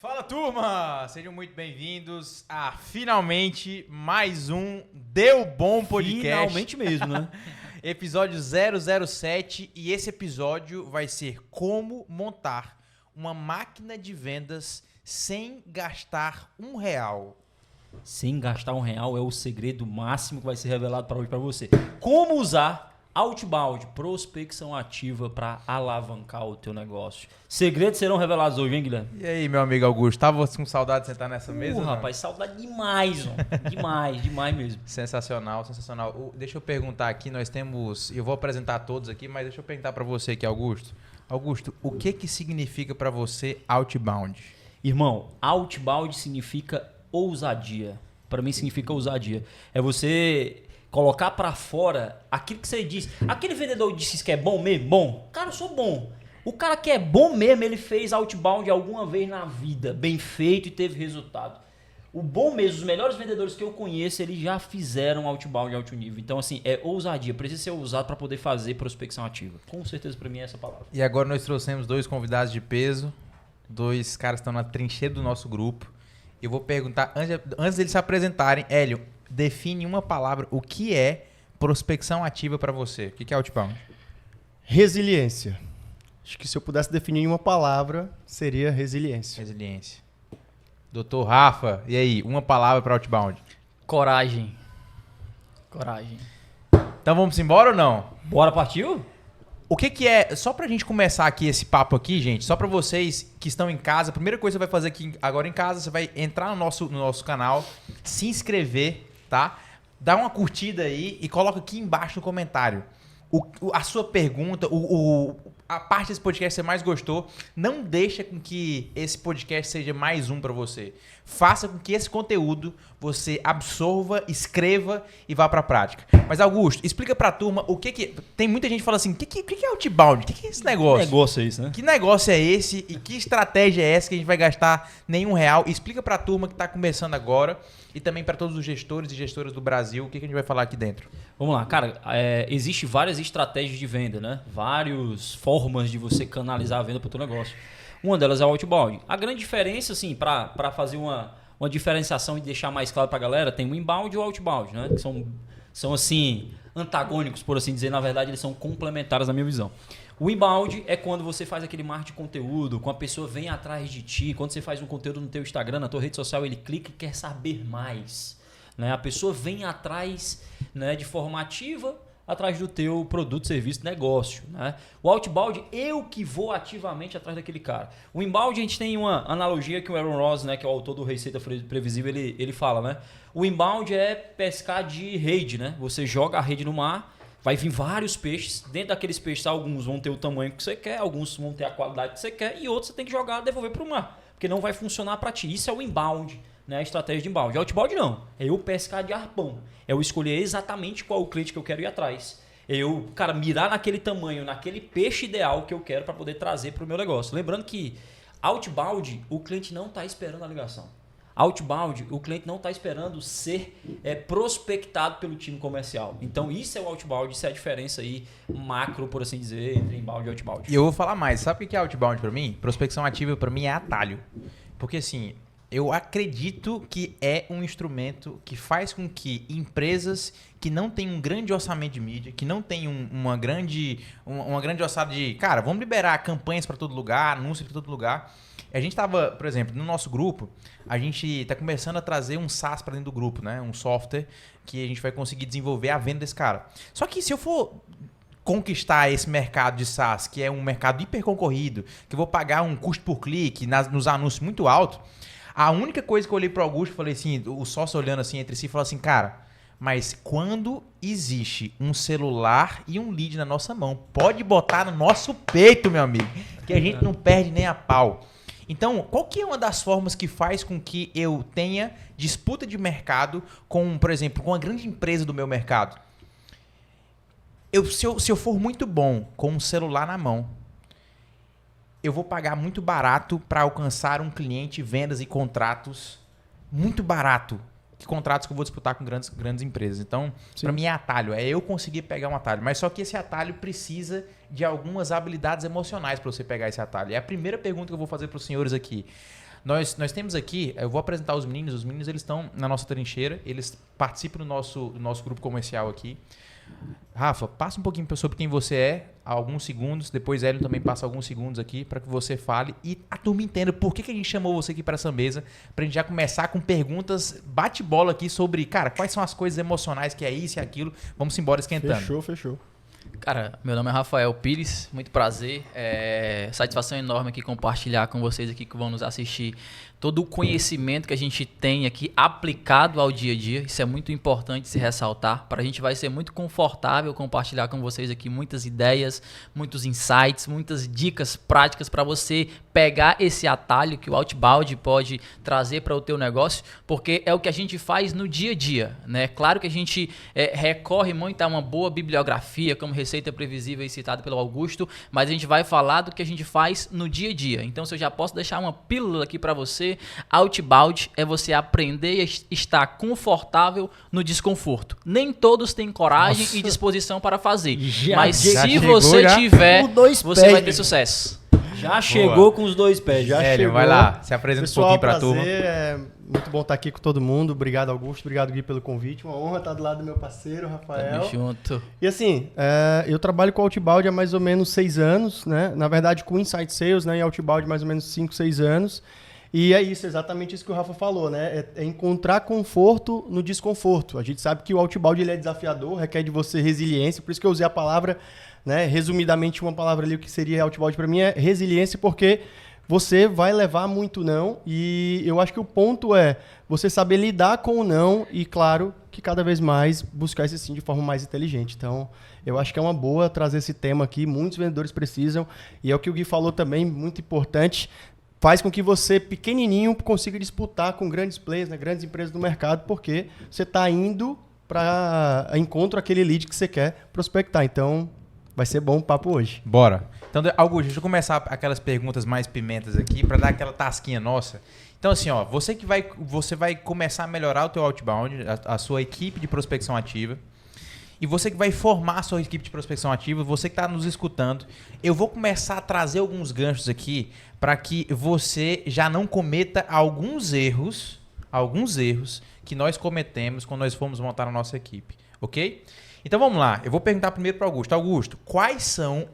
Fala, turma! Sejam muito bem-vindos a finalmente mais um Deu Bom Podcast. Finalmente mesmo, né? Episódio 007, e esse episódio vai ser como montar uma máquina de vendas sem gastar R$1. Sem gastar R$1 é o segredo máximo que vai ser revelado para hoje para você. Como usar outbound, prospecção ativa, para alavancar o teu negócio. Segredos serão revelados hoje, hein, Guilherme? E aí, meu amigo Augusto, tava com saudade de sentar nessa mesa? Rapaz, saudade demais, ó. demais mesmo. Sensacional, sensacional. Deixa eu perguntar aqui, nós temos... Eu vou apresentar todos aqui, mas deixa eu perguntar para você aqui, Augusto. Augusto, o que significa para você outbound? Irmão, outbound significa ousadia. Para mim significa ousadia. É você colocar para fora aquilo que você diz. Aquele vendedor disse que é bom mesmo? Bom. Cara, eu sou bom. O cara que é bom mesmo, ele fez outbound alguma vez na vida, bem feito e teve resultado. O bom mesmo, os melhores vendedores que eu conheço, eles já fizeram outbound de alto nível. Então, assim, é ousadia. Precisa ser ousado para poder fazer prospecção ativa. Com certeza, para mim, é essa palavra. E agora nós trouxemos dois convidados de peso, dois caras que estão na trincheira do nosso grupo. Eu vou perguntar, antes deles se apresentarem, Hélio, define uma palavra, o que é prospecção ativa para você? O que é outbound? Resiliência. Acho que se eu pudesse definir em uma palavra, seria resiliência. Resiliência. Doutor Rafa, e aí, uma palavra para outbound? Coragem. Então vamos embora ou não? Bora, partiu? O que é, só pra gente começar aqui esse papo aqui, gente, só pra vocês que estão em casa, a primeira coisa que você vai fazer aqui agora em casa, você vai entrar no nosso canal, se inscrever, tá? Dá uma curtida aí e coloca aqui embaixo no comentário a sua pergunta, a parte desse podcast que você mais gostou. Não deixa com que esse podcast seja mais um pra você. Faça com que esse conteúdo você absorva, escreva e vá pra prática. Mas, Augusto, explica pra turma o que. Tem muita gente que fala assim: o que é outbound? O que é esse negócio? Que negócio é esse, né? Que negócio é esse e que estratégia é essa que a gente vai gastar nenhum real? Explica pra turma que tá começando agora e também pra todos os gestores e gestoras do Brasil o que a gente vai falar aqui dentro. Vamos lá, cara, existe várias estratégias de venda, né? Várias formas de você canalizar a venda para o teu negócio. Uma delas é o outbound. A grande diferença, assim, para fazer uma diferenciação e deixar mais claro para a galera, tem o inbound e o outbound, né? Que são assim, antagônicos, por assim dizer. Na verdade, eles são complementares na minha visão. O inbound é quando você faz aquele marketing de conteúdo, quando a pessoa vem atrás de ti, quando você faz um conteúdo no teu Instagram, na tua rede social, ele clica e quer saber mais. Né? A pessoa vem atrás, né, de forma ativa, atrás do teu produto, serviço, negócio. Né? O outbound, eu que vou ativamente atrás daquele cara. O inbound, a gente tem uma analogia que o Aaron Ross, né, que é o autor do Receita Previsível, ele fala. Né? O inbound é pescar de rede. Né? Você joga a rede no mar, vai vir vários peixes. Dentro daqueles peixes, alguns vão ter o tamanho que você quer, alguns vão ter a qualidade que você quer, e outros você tem que jogar e devolver para o mar, porque não vai funcionar para ti. Isso é o inbound. Né, a estratégia de inbound. Outbound não. É eu pescar de arpão. É eu escolher exatamente qual o cliente que eu quero ir atrás. É eu, cara, mirar naquele tamanho, naquele peixe ideal que eu quero para poder trazer para o meu negócio. Lembrando que outbound, o cliente não está esperando a ligação. Outbound, o cliente não está esperando ser prospectado pelo time comercial. Então, isso é o outbound, isso é a diferença aí macro, por assim dizer, entre inbound e outbound. E eu vou falar mais. Sabe o que é outbound para mim? Prospecção ativa para mim é atalho. Porque assim, eu acredito que é um instrumento que faz com que empresas que não têm um grande orçamento de mídia, que não têm uma grande orçada de... Cara, vamos liberar campanhas para todo lugar, anúncios para todo lugar. A gente estava, por exemplo, no nosso grupo, a gente está começando a trazer um SaaS para dentro do grupo, né? Um software que a gente vai conseguir desenvolver a venda desse cara. Só que se eu for conquistar esse mercado de SaaS, que é um mercado hiper concorrido, que eu vou pagar um custo por clique nos anúncios muito alto... A única coisa que eu olhei pro Augusto e falei assim, o sócio olhando assim entre si e falou assim, cara, mas quando existe um celular e um lead na nossa mão, pode botar no nosso peito, meu amigo, que a gente não perde nem a pau. Então, qual que é uma das formas que faz com que eu tenha disputa de mercado com, por exemplo, com uma grande empresa do meu mercado? Se eu for muito bom com um celular na mão, eu vou pagar muito barato para alcançar um cliente, vendas e contratos muito barato. Que contratos que eu vou disputar com grandes empresas. Então, para mim é atalho. É eu conseguir pegar um atalho. Mas só que esse atalho precisa de algumas habilidades emocionais para você pegar esse atalho. É a primeira pergunta que eu vou fazer para os senhores aqui. Nós temos aqui, eu vou apresentar os meninos eles estão na nossa trincheira, eles participam do nosso grupo comercial aqui. Rafa, passa um pouquinho sobre quem você é, alguns segundos, depois Hélio também passa alguns segundos aqui para que você fale e a turma entenda por que a gente chamou você aqui para essa mesa, pra gente já começar com perguntas bate-bola aqui sobre, cara, quais são as coisas emocionais que é isso e aquilo, vamos embora esquentando. Fechou. Cara, meu nome é Rafael Pires, muito prazer, satisfação enorme aqui compartilhar com vocês aqui que vão nos assistir todo o conhecimento que a gente tem aqui aplicado ao dia a dia, isso é muito importante se ressaltar, para a gente vai ser muito confortável compartilhar com vocês aqui muitas ideias, muitos insights, muitas dicas práticas para você pegar esse atalho que o Outbound pode trazer para o teu negócio, porque é o que a gente faz no dia a dia, né? Claro que a gente recorre muito a uma boa bibliografia, como Receita Previsível e citado pelo Augusto, mas a gente vai falar do que a gente faz no dia a dia. Então, se eu já posso deixar uma pílula aqui para você, Outbound é você aprender a estar confortável no desconforto. Nem todos têm coragem e disposição para fazer, mas se você tiver, você vai ter sucesso. Já chegou com os 2 pés. Hélio, vai lá, se apresenta Pessoal, um pouquinho para a turma. É muito bom estar aqui com todo mundo. Obrigado, Augusto. Obrigado, Gui, pelo convite. Uma honra estar do lado do meu parceiro, Rafael. Tamo junto. E assim, eu trabalho com Outbound há mais ou menos 6 anos, né? Na verdade, com Inside Sales, né? Em Outbound, mais ou menos 5, 6 anos. E é isso, exatamente isso que o Rafa falou, né? É encontrar conforto no desconforto. A gente sabe que o Outbound ele é desafiador, requer de você resiliência, por isso que eu usei a palavra, né? Resumidamente, uma palavra ali, o que seria Outbound para mim é resiliência, porque você vai levar muito não, e eu acho que o ponto é você saber lidar com o não e, claro, que cada vez mais buscar esse sim de forma mais inteligente. Então, eu acho que é uma boa trazer esse tema aqui, muitos vendedores precisam, e é o que o Gui falou também, muito importante, faz com que você, pequenininho, consiga disputar com grandes players, né, grandes empresas do mercado, porque você está indo para encontro aquele lead que você quer prospectar. Então, vai ser bom o papo hoje. Bora. Então, Augusto, deixa eu começar aquelas perguntas mais pimentas aqui para dar aquela tasquinha nossa. Então, assim, ó, você vai começar a melhorar o teu outbound, a sua equipe de prospecção ativa. E você que vai formar a sua equipe de prospecção ativa, você que está nos escutando, eu vou começar a trazer alguns ganchos aqui para que você já não cometa alguns erros que nós cometemos quando nós fomos montar a nossa equipe, ok? Então vamos lá, eu vou perguntar primeiro para o Augusto. Augusto, quais são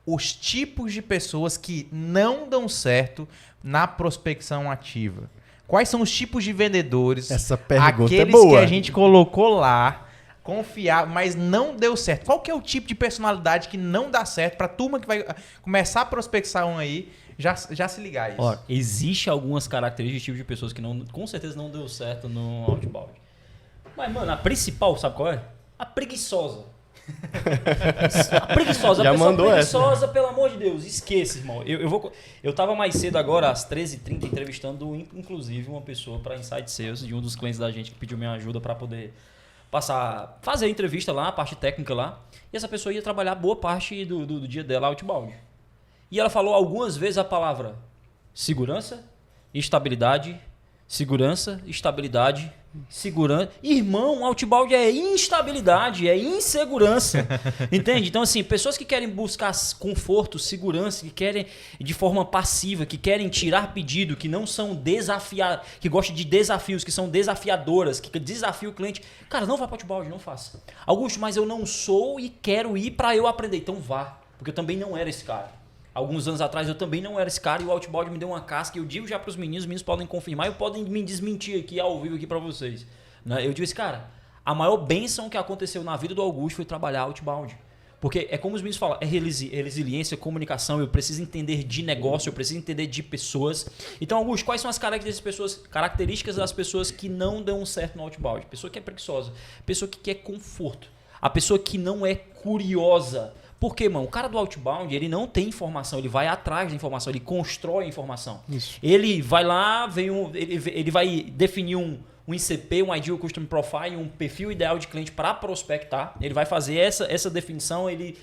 os tipos de pessoas que não dão certo na prospecção ativa? Quais são os tipos de vendedores, essa pergunta aqueles é boa, que a gente colocou lá, confiar, mas não deu certo? Qual que é o tipo de personalidade que não dá certo para a turma que vai começar a prospectar aí já se ligar a isso? Ó, existe algumas características de tipo de pessoas que não, com certeza não deu certo no outbound. Mas, mano, a principal, sabe qual é? A preguiçosa. A preguiçosa, já a pessoa mandou preguiçosa, essa. pelo amor de Deus, esqueça, irmão. Eu tava mais cedo agora, às 13h30, entrevistando, inclusive, uma pessoa para Inside Sales, de um dos clientes da gente que pediu minha ajuda para poder fazer a entrevista lá, a parte técnica lá, e essa pessoa ia trabalhar boa parte do dia dela outbound. E ela falou algumas vezes a palavra segurança, estabilidade, segurança, estabilidade, segurança. Irmão, outbound é instabilidade, é insegurança. Entende? Então, assim, pessoas que querem buscar conforto, segurança, que querem de forma passiva, que querem tirar pedido, que não são que gostam de desafios, que são desafiadoras, que desafiam o cliente. Cara, não vá para outbound, não faça. Augusto, mas eu não sou e quero ir para eu aprender. Então vá, porque eu também não era esse cara. Alguns anos atrás eu também não era esse cara e o outbound me deu uma casca. E eu digo já para os meninos podem confirmar e podem me desmentir aqui ao vivo aqui para vocês. Né? Eu digo assim, cara, a maior bênção que aconteceu na vida do Augusto foi trabalhar outbound. Porque é como os meninos falam, é resiliência, comunicação, eu preciso entender de negócio, eu preciso entender de pessoas. Então, Augusto, quais são as características das pessoas que não dão certo no outbound? Pessoa que é preguiçosa, pessoa que quer conforto, a pessoa que não é curiosa. Por quê, mano? O cara do outbound, ele não tem informação, ele vai atrás da informação, ele constrói a informação. Isso. Ele vai lá, ele vai definir um ICP, um Ideal Customer Profile, um perfil ideal de cliente para prospectar. Ele vai fazer essa definição, ele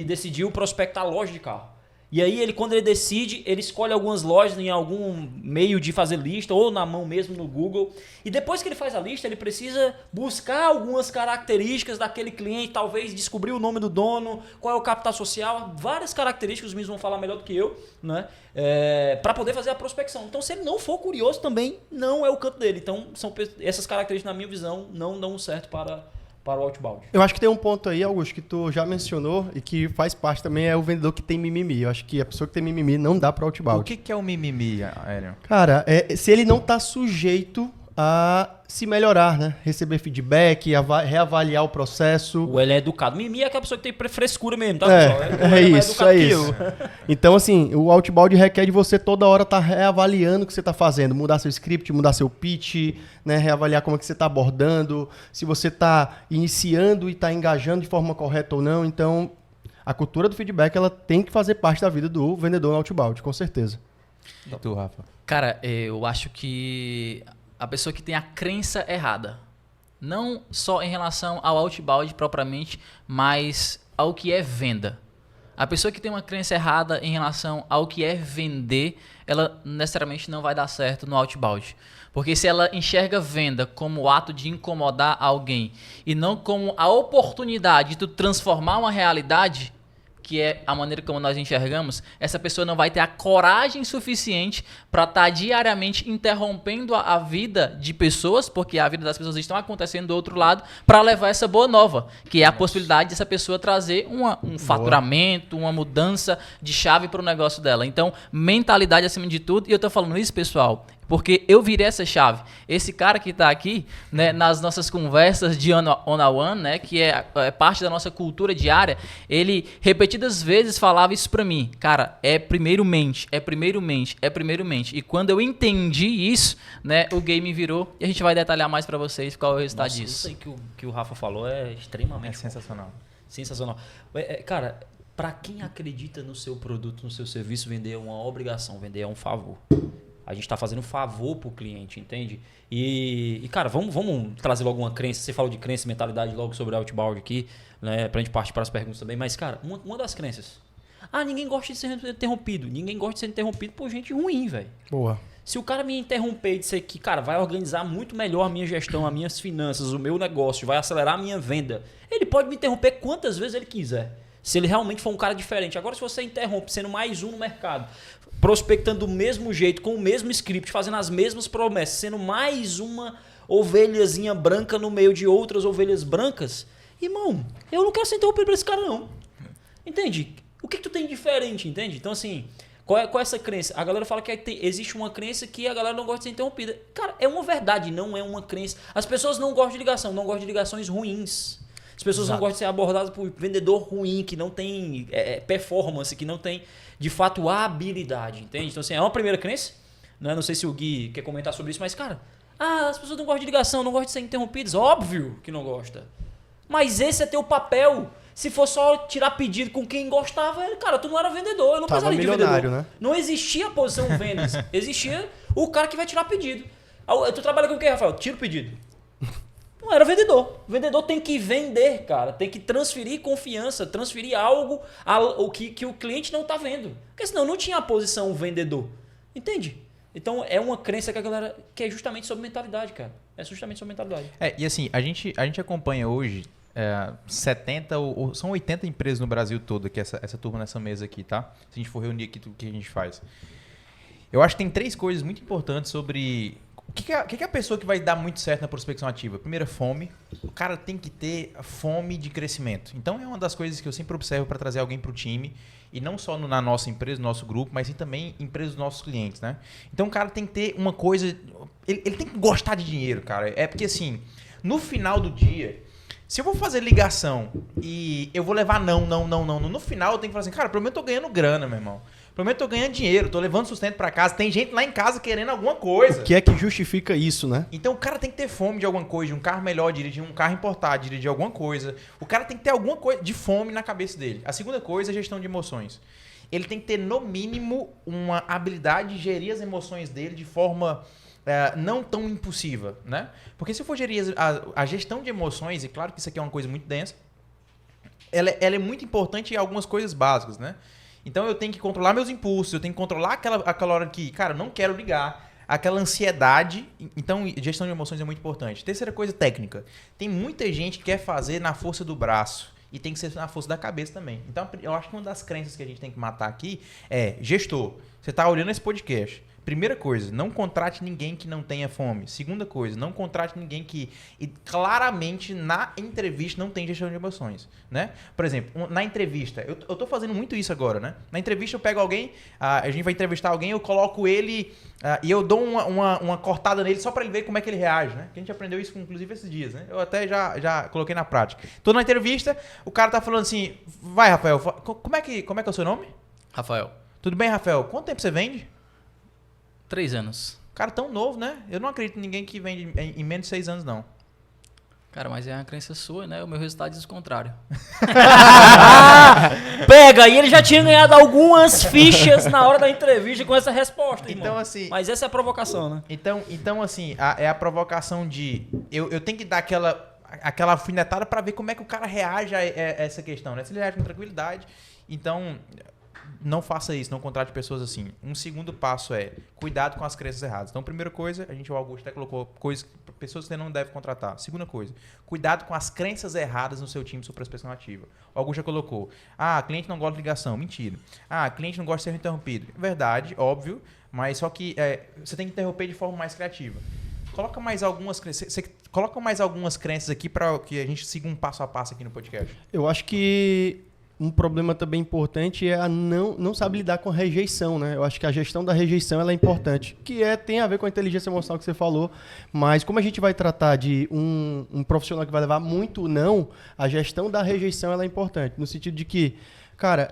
decidiu prospectar loja de carro. E aí, quando ele decide, ele escolhe algumas lojas em algum meio de fazer lista, ou na mão mesmo no Google. E depois que ele faz a lista, ele precisa buscar algumas características daquele cliente, talvez descobrir o nome do dono, qual é o capital social, várias características, os meninos vão falar melhor do que eu, né? Para poder fazer a prospecção. Então, se ele não for curioso também, não é o canto dele. Então, essas características, na minha visão, não dão certo para o outbound. Eu acho que tem um ponto aí, Augusto, que tu já mencionou e que faz parte também, é o vendedor que tem mimimi. Eu acho que a pessoa que tem mimimi não dá para outbound. O que é o mimimi, Aéreo? Cara, se ele não tá sujeito a se melhorar, né? Receber feedback, reavaliar o processo. Ou ele é educado. Mimimi é aquela pessoa que tem frescura mesmo, tá, pessoal? É isso, é isso. Então, assim, o outbound requer de você toda hora estar reavaliando o que você está fazendo. Mudar seu script, mudar seu pitch, né? Reavaliar como é que você está abordando, se você está iniciando e está engajando de forma correta ou não. Então, a cultura do feedback, ela tem que fazer parte da vida do vendedor no outbound, com certeza. E tu, Rafa? Cara, eu acho que a pessoa que tem a crença errada, não só em relação ao outbound propriamente, mas ao que é venda. A pessoa que tem uma crença errada em relação ao que é vender, ela necessariamente não vai dar certo no outbound. Porque se ela enxerga venda como o ato de incomodar alguém e não como a oportunidade de tu transformar uma realidade, que é a maneira como nós enxergamos, essa pessoa não vai ter a coragem suficiente para estar diariamente interrompendo a vida de pessoas, porque a vida das pessoas estão acontecendo do outro lado, para levar essa boa nova, que é a possibilidade dessa pessoa trazer um faturamento, uma mudança de chave para o negócio dela. Então, mentalidade acima de tudo, e eu estou falando isso, pessoal, porque eu virei essa chave. Esse cara que está aqui, né, nas nossas conversas de one-on-one, né, que é parte da nossa cultura diária, ele repetidas vezes falava isso para mim. Cara, é primeiro mente, é primeiro mente, é primeiro mente. E quando eu entendi isso, né, o game virou e a gente vai detalhar mais para vocês qual é o resultado disso. Isso aí que o Rafa falou é extremamente sensacional. Sensacional. Cara, para quem acredita no seu produto, no seu serviço, vender é uma obrigação, vender é um favor. A gente está fazendo um favor pro cliente, entende? E cara, vamos trazer logo uma crença. Você falou de crença e mentalidade logo sobre o outbound aqui, né? Pra gente partir para as perguntas também. Mas, cara, uma das crenças. Ninguém gosta de ser interrompido. Ninguém gosta de ser interrompido por gente ruim, velho. Boa. Se o cara me interromper e disser que, cara, vai organizar muito melhor a minha gestão, as minhas finanças, o meu negócio, vai acelerar a minha venda, ele pode me interromper quantas vezes ele quiser. Se ele realmente for um cara diferente. Agora, se você interrompe sendo mais um no mercado, prospectando do mesmo jeito, com o mesmo script, fazendo as mesmas promessas, sendo mais uma ovelhazinha branca no meio de outras ovelhas brancas, irmão, eu não quero ser interrompido por esse cara, não. Entende? O que tu tem de diferente, entende? Então, assim, qual é essa crença? A galera fala que existe uma crença que a galera não gosta de ser interrompida. Cara, é uma verdade, não é uma crença. As pessoas não gostam de ligação, não gostam de ligações ruins. As pessoas não gostam de ser abordadas por vendedor ruim, que não tem performance, que não tem, de fato, habilidade, entende? Então, assim, é uma primeira crença, né? Não sei se o Gui quer comentar sobre isso, mas, cara, as pessoas não gostam de ligação, não gostam de ser interrompidas. Óbvio que não gosta. Mas esse é teu papel. Se for só tirar pedido com quem gostava, cara, tu não era vendedor, eu não precisaria de vendedor. Né? Não existia a posição vendas, existia o cara que vai tirar pedido. Tu trabalha com o quê, Rafael? Tira o pedido. Não era vendedor. O vendedor tem que vender, cara. Tem que transferir confiança, transferir algo o que o cliente não está vendo. Porque senão não tinha a posição vendedor. Entende? Então é uma crença que a galera... que é justamente sobre mentalidade, cara. É justamente sobre mentalidade. E assim, a gente acompanha hoje 70 ou são 80 empresas no Brasil todo, que essa turma nessa mesa aqui, tá? Se a gente for reunir aqui tudo que a gente faz. Eu acho que tem 3 coisas muito importantes sobre... O que é a pessoa que vai dar muito certo na prospecção ativa? Primeiro, fome. O cara tem que ter fome de crescimento. Então, é uma das coisas que eu sempre observo para trazer alguém para o time. E não só na nossa empresa, no nosso grupo, mas sim também em empresas dos nossos clientes, né? Então, o cara tem que ter uma coisa... Ele tem que gostar de dinheiro, cara. É porque, assim, no final do dia... Se eu vou fazer ligação e eu vou levar não, no final eu tenho que falar assim, cara, pelo menos eu tô ganhando grana, meu irmão. Pelo menos eu tô ganhando dinheiro, tô levando sustento pra casa. Tem gente lá em casa querendo alguma coisa. O que é que justifica isso, né? Então o cara tem que ter fome de alguma coisa, de um carro melhor, dirigir um carro importado, dirigir alguma coisa. O cara tem que ter alguma coisa de fome na cabeça dele. A segunda coisa é gestão de emoções. Ele tem que ter, no mínimo, uma habilidade de gerir as emoções dele de forma... não tão impulsiva, né? Porque se eu for gerir a gestão de emoções, e claro que isso aqui é uma coisa muito densa, ela é muito importante em algumas coisas básicas, né? Então eu tenho que controlar meus impulsos, eu tenho que controlar aquela hora que, cara, eu não quero ligar, aquela ansiedade. Então, gestão de emoções é muito importante. Terceira coisa, técnica. Tem muita gente que quer fazer na força do braço e tem que ser na força da cabeça também. Então, eu acho que uma das crenças que a gente tem que matar aqui é, gestor, você está olhando esse podcast. Primeira coisa, não contrate ninguém que não tenha fome. Segunda coisa, não contrate ninguém que claramente na entrevista não tem gestão de emoções, né? Por exemplo, na entrevista, eu tô fazendo muito isso agora, né? Na entrevista eu pego alguém, a gente vai entrevistar alguém, eu coloco ele e eu dou uma cortada nele só para ele ver como é que ele reage, né? Que a gente aprendeu isso, inclusive, esses dias, né? Eu até já coloquei na prática. Tô na entrevista, o cara tá falando assim, vai, Rafael, como é que é o seu nome? Rafael, Tudo bem, Rafael? Quanto tempo você vende? 3 anos. Cara, tão novo, né? Eu não acredito em ninguém que vende em menos de 6 anos, não. Cara, mas é uma crença sua, né? O meu resultado diz o contrário. Pega! E ele já tinha ganhado algumas fichas na hora da entrevista com essa resposta, irmão. Então, assim... Mas essa é a provocação, né? Então assim, é a provocação de... Eu tenho que dar aquela alfinetada pra ver como é que o cara reage a essa questão, né? Se ele reage com tranquilidade, então... Não faça isso, não contrate pessoas assim. Um segundo passo é cuidado com as crenças erradas. Então, primeira coisa, o Augusto até colocou pessoas que você não deve contratar. Segunda coisa, cuidado com as crenças erradas no seu time sobre prospecção ativa. O Augusto já colocou, cliente não gosta de ligação. Mentira. Cliente não gosta de ser interrompido. Verdade, óbvio, mas só que você tem que interromper de forma mais criativa. Coloca mais algumas crenças aqui para que a gente siga um passo a passo aqui no podcast. Eu acho que um problema também importante é a não sabe lidar com a rejeição, né? Eu acho que a gestão da rejeição ela é importante, que tem a ver com a inteligência emocional que você falou, mas como a gente vai tratar de um profissional que vai levar muito não, a gestão da rejeição ela é importante, no sentido de que, cara,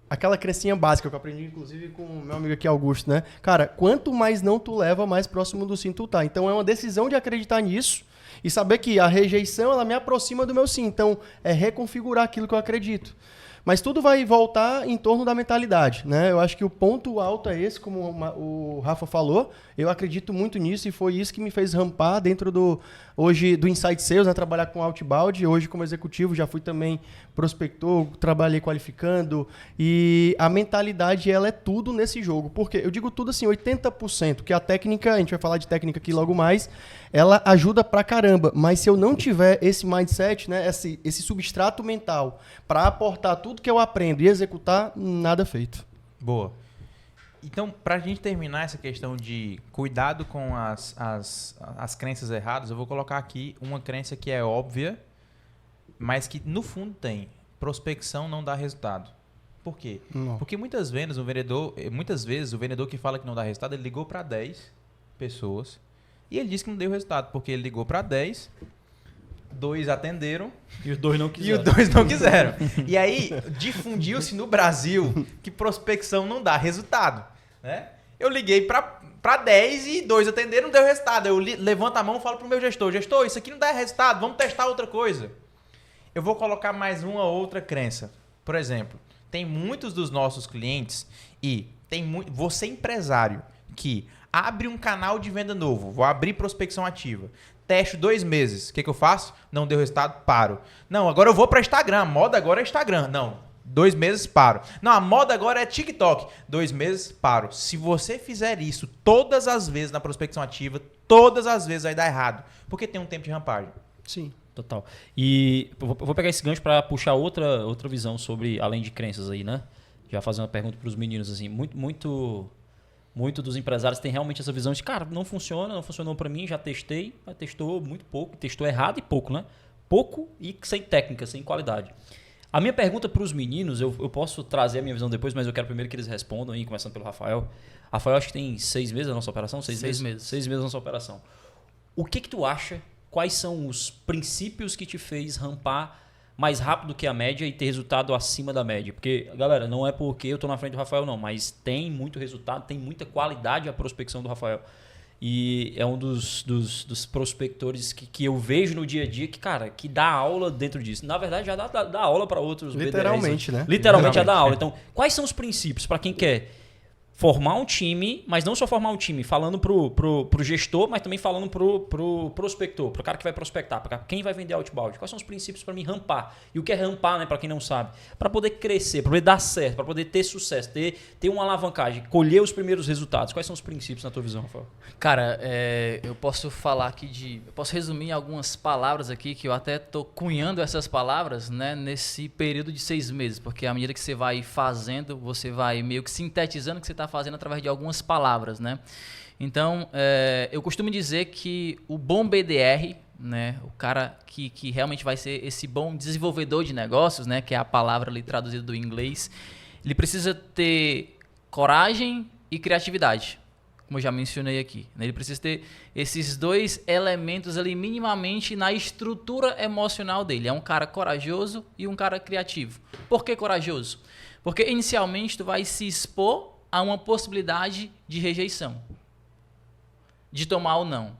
aquela crencinha básica que eu aprendi, inclusive, com o meu amigo aqui, Augusto, né? Cara, quanto mais não tu leva, mais próximo do sim tu tá. Então é uma decisão de acreditar nisso, e saber que a rejeição, ela me aproxima do meu sim. Então, é reconfigurar aquilo que eu acredito. Mas tudo vai voltar em torno da mentalidade, né? Eu acho que o ponto alto é esse, como o Rafa falou. Eu acredito muito nisso e foi isso que me fez rampar dentro do Inside Sales, né? Trabalhar com outbound. Hoje, como executivo, já fui também prospector, trabalhei qualificando. E a mentalidade, ela é tudo nesse jogo. Porque eu digo tudo assim, 80%, que a técnica, a gente vai falar de técnica aqui logo mais, ela ajuda pra caramba. Mas se eu não tiver esse mindset, né? Esse substrato mental para aportar tudo que eu aprendo e executar, nada feito. Boa. Então, pra gente terminar essa questão de cuidado com as crenças erradas, eu vou colocar aqui uma crença que é óbvia, mas que no fundo tem. Prospecção não dá resultado. Por quê? Não. Porque muitas vezes o vendedor que fala que não dá resultado, ele ligou para 10 pessoas e ele disse que não deu resultado, porque ele ligou para 10, 2 atenderam E os dois não e os 2 não quiseram. E aí, difundiu-se no Brasil que prospecção não dá resultado, né? Eu liguei para 10 e 2 atenderam, não deu resultado. Eu levanto a mão e falo pro meu gestor, isso aqui não dá resultado, vamos testar outra coisa. Eu vou colocar mais uma outra crença. Por exemplo, tem muitos dos nossos clientes e você empresário que abre um canal de venda novo, vou abrir prospecção ativa. Testo 2 meses. O que eu faço? Não deu resultado, paro. Não, agora eu vou para Instagram. A moda agora é Instagram. Não, 2 meses, paro. Não, a moda agora é TikTok. 2 meses, paro. Se você fizer isso todas as vezes na prospecção ativa, todas as vezes vai dar errado. Porque tem um tempo de rampagem. Sim. Total. E eu vou pegar esse gancho para puxar outra visão sobre, além de crenças aí, né? Já fazendo uma pergunta para os meninos, assim, muito dos empresários tem realmente essa visão de, cara, não funcionou para mim, já testei, mas testou muito pouco, testou errado e pouco, né? Pouco e sem técnica, sem qualidade. A minha pergunta para os meninos, eu posso trazer a minha visão depois, mas eu quero primeiro que eles respondam aí, começando pelo Rafael. Rafael, acho que tem 6 meses a nossa operação? 6 meses. 6 meses a nossa operação. O que tu acha? Quais são os princípios que te fez rampar mais rápido que a média e ter resultado acima da média? Porque, galera, não é porque eu tô na frente do Rafael, não, mas tem muito resultado, tem muita qualidade a prospecção do Rafael. E é um dos prospectores que eu vejo no dia a dia que dá aula dentro disso. Na verdade, já dá aula para outros Literalmente, BDRs, né? Literalmente já dá aula. Então, quais são os princípios para quem quer formar um time, mas não só formar um time, falando pro gestor, mas também falando pro prospector, pro cara que vai prospectar, para quem vai vender outbound. Quais são os princípios para mim rampar? E o que é rampar, né, para quem não sabe? Para poder crescer, para poder dar certo, para poder ter sucesso, ter uma alavancagem, colher os primeiros resultados. Quais são os princípios na tua visão, Rafael? Cara, eu posso falar aqui eu posso resumir em algumas palavras aqui, que eu até tô cunhando essas palavras, né, nesse período de 6 meses, porque à medida que você vai fazendo, você vai meio que sintetizando o que você está fazendo através de algumas palavras, né? Então, eu costumo dizer que o bom BDR, né, o cara que realmente vai ser esse bom desenvolvedor de negócios, né, que é a palavra ali traduzida do inglês, ele precisa ter coragem e criatividade, como eu já mencionei aqui, né? Ele precisa ter esses 2 elementos ali minimamente na estrutura emocional dele. É um cara corajoso e um cara criativo. Por que corajoso? Porque inicialmente tu vai se expor a uma possibilidade de rejeição, de tomar ou não.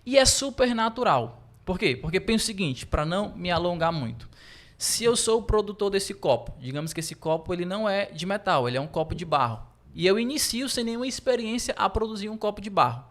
E é super natural. Por quê? Porque pensa o seguinte, para não me alongar muito. Se eu sou o produtor desse copo, digamos que esse copo ele não é de metal, ele é um copo de barro. E eu inicio sem nenhuma experiência a produzir um copo de barro.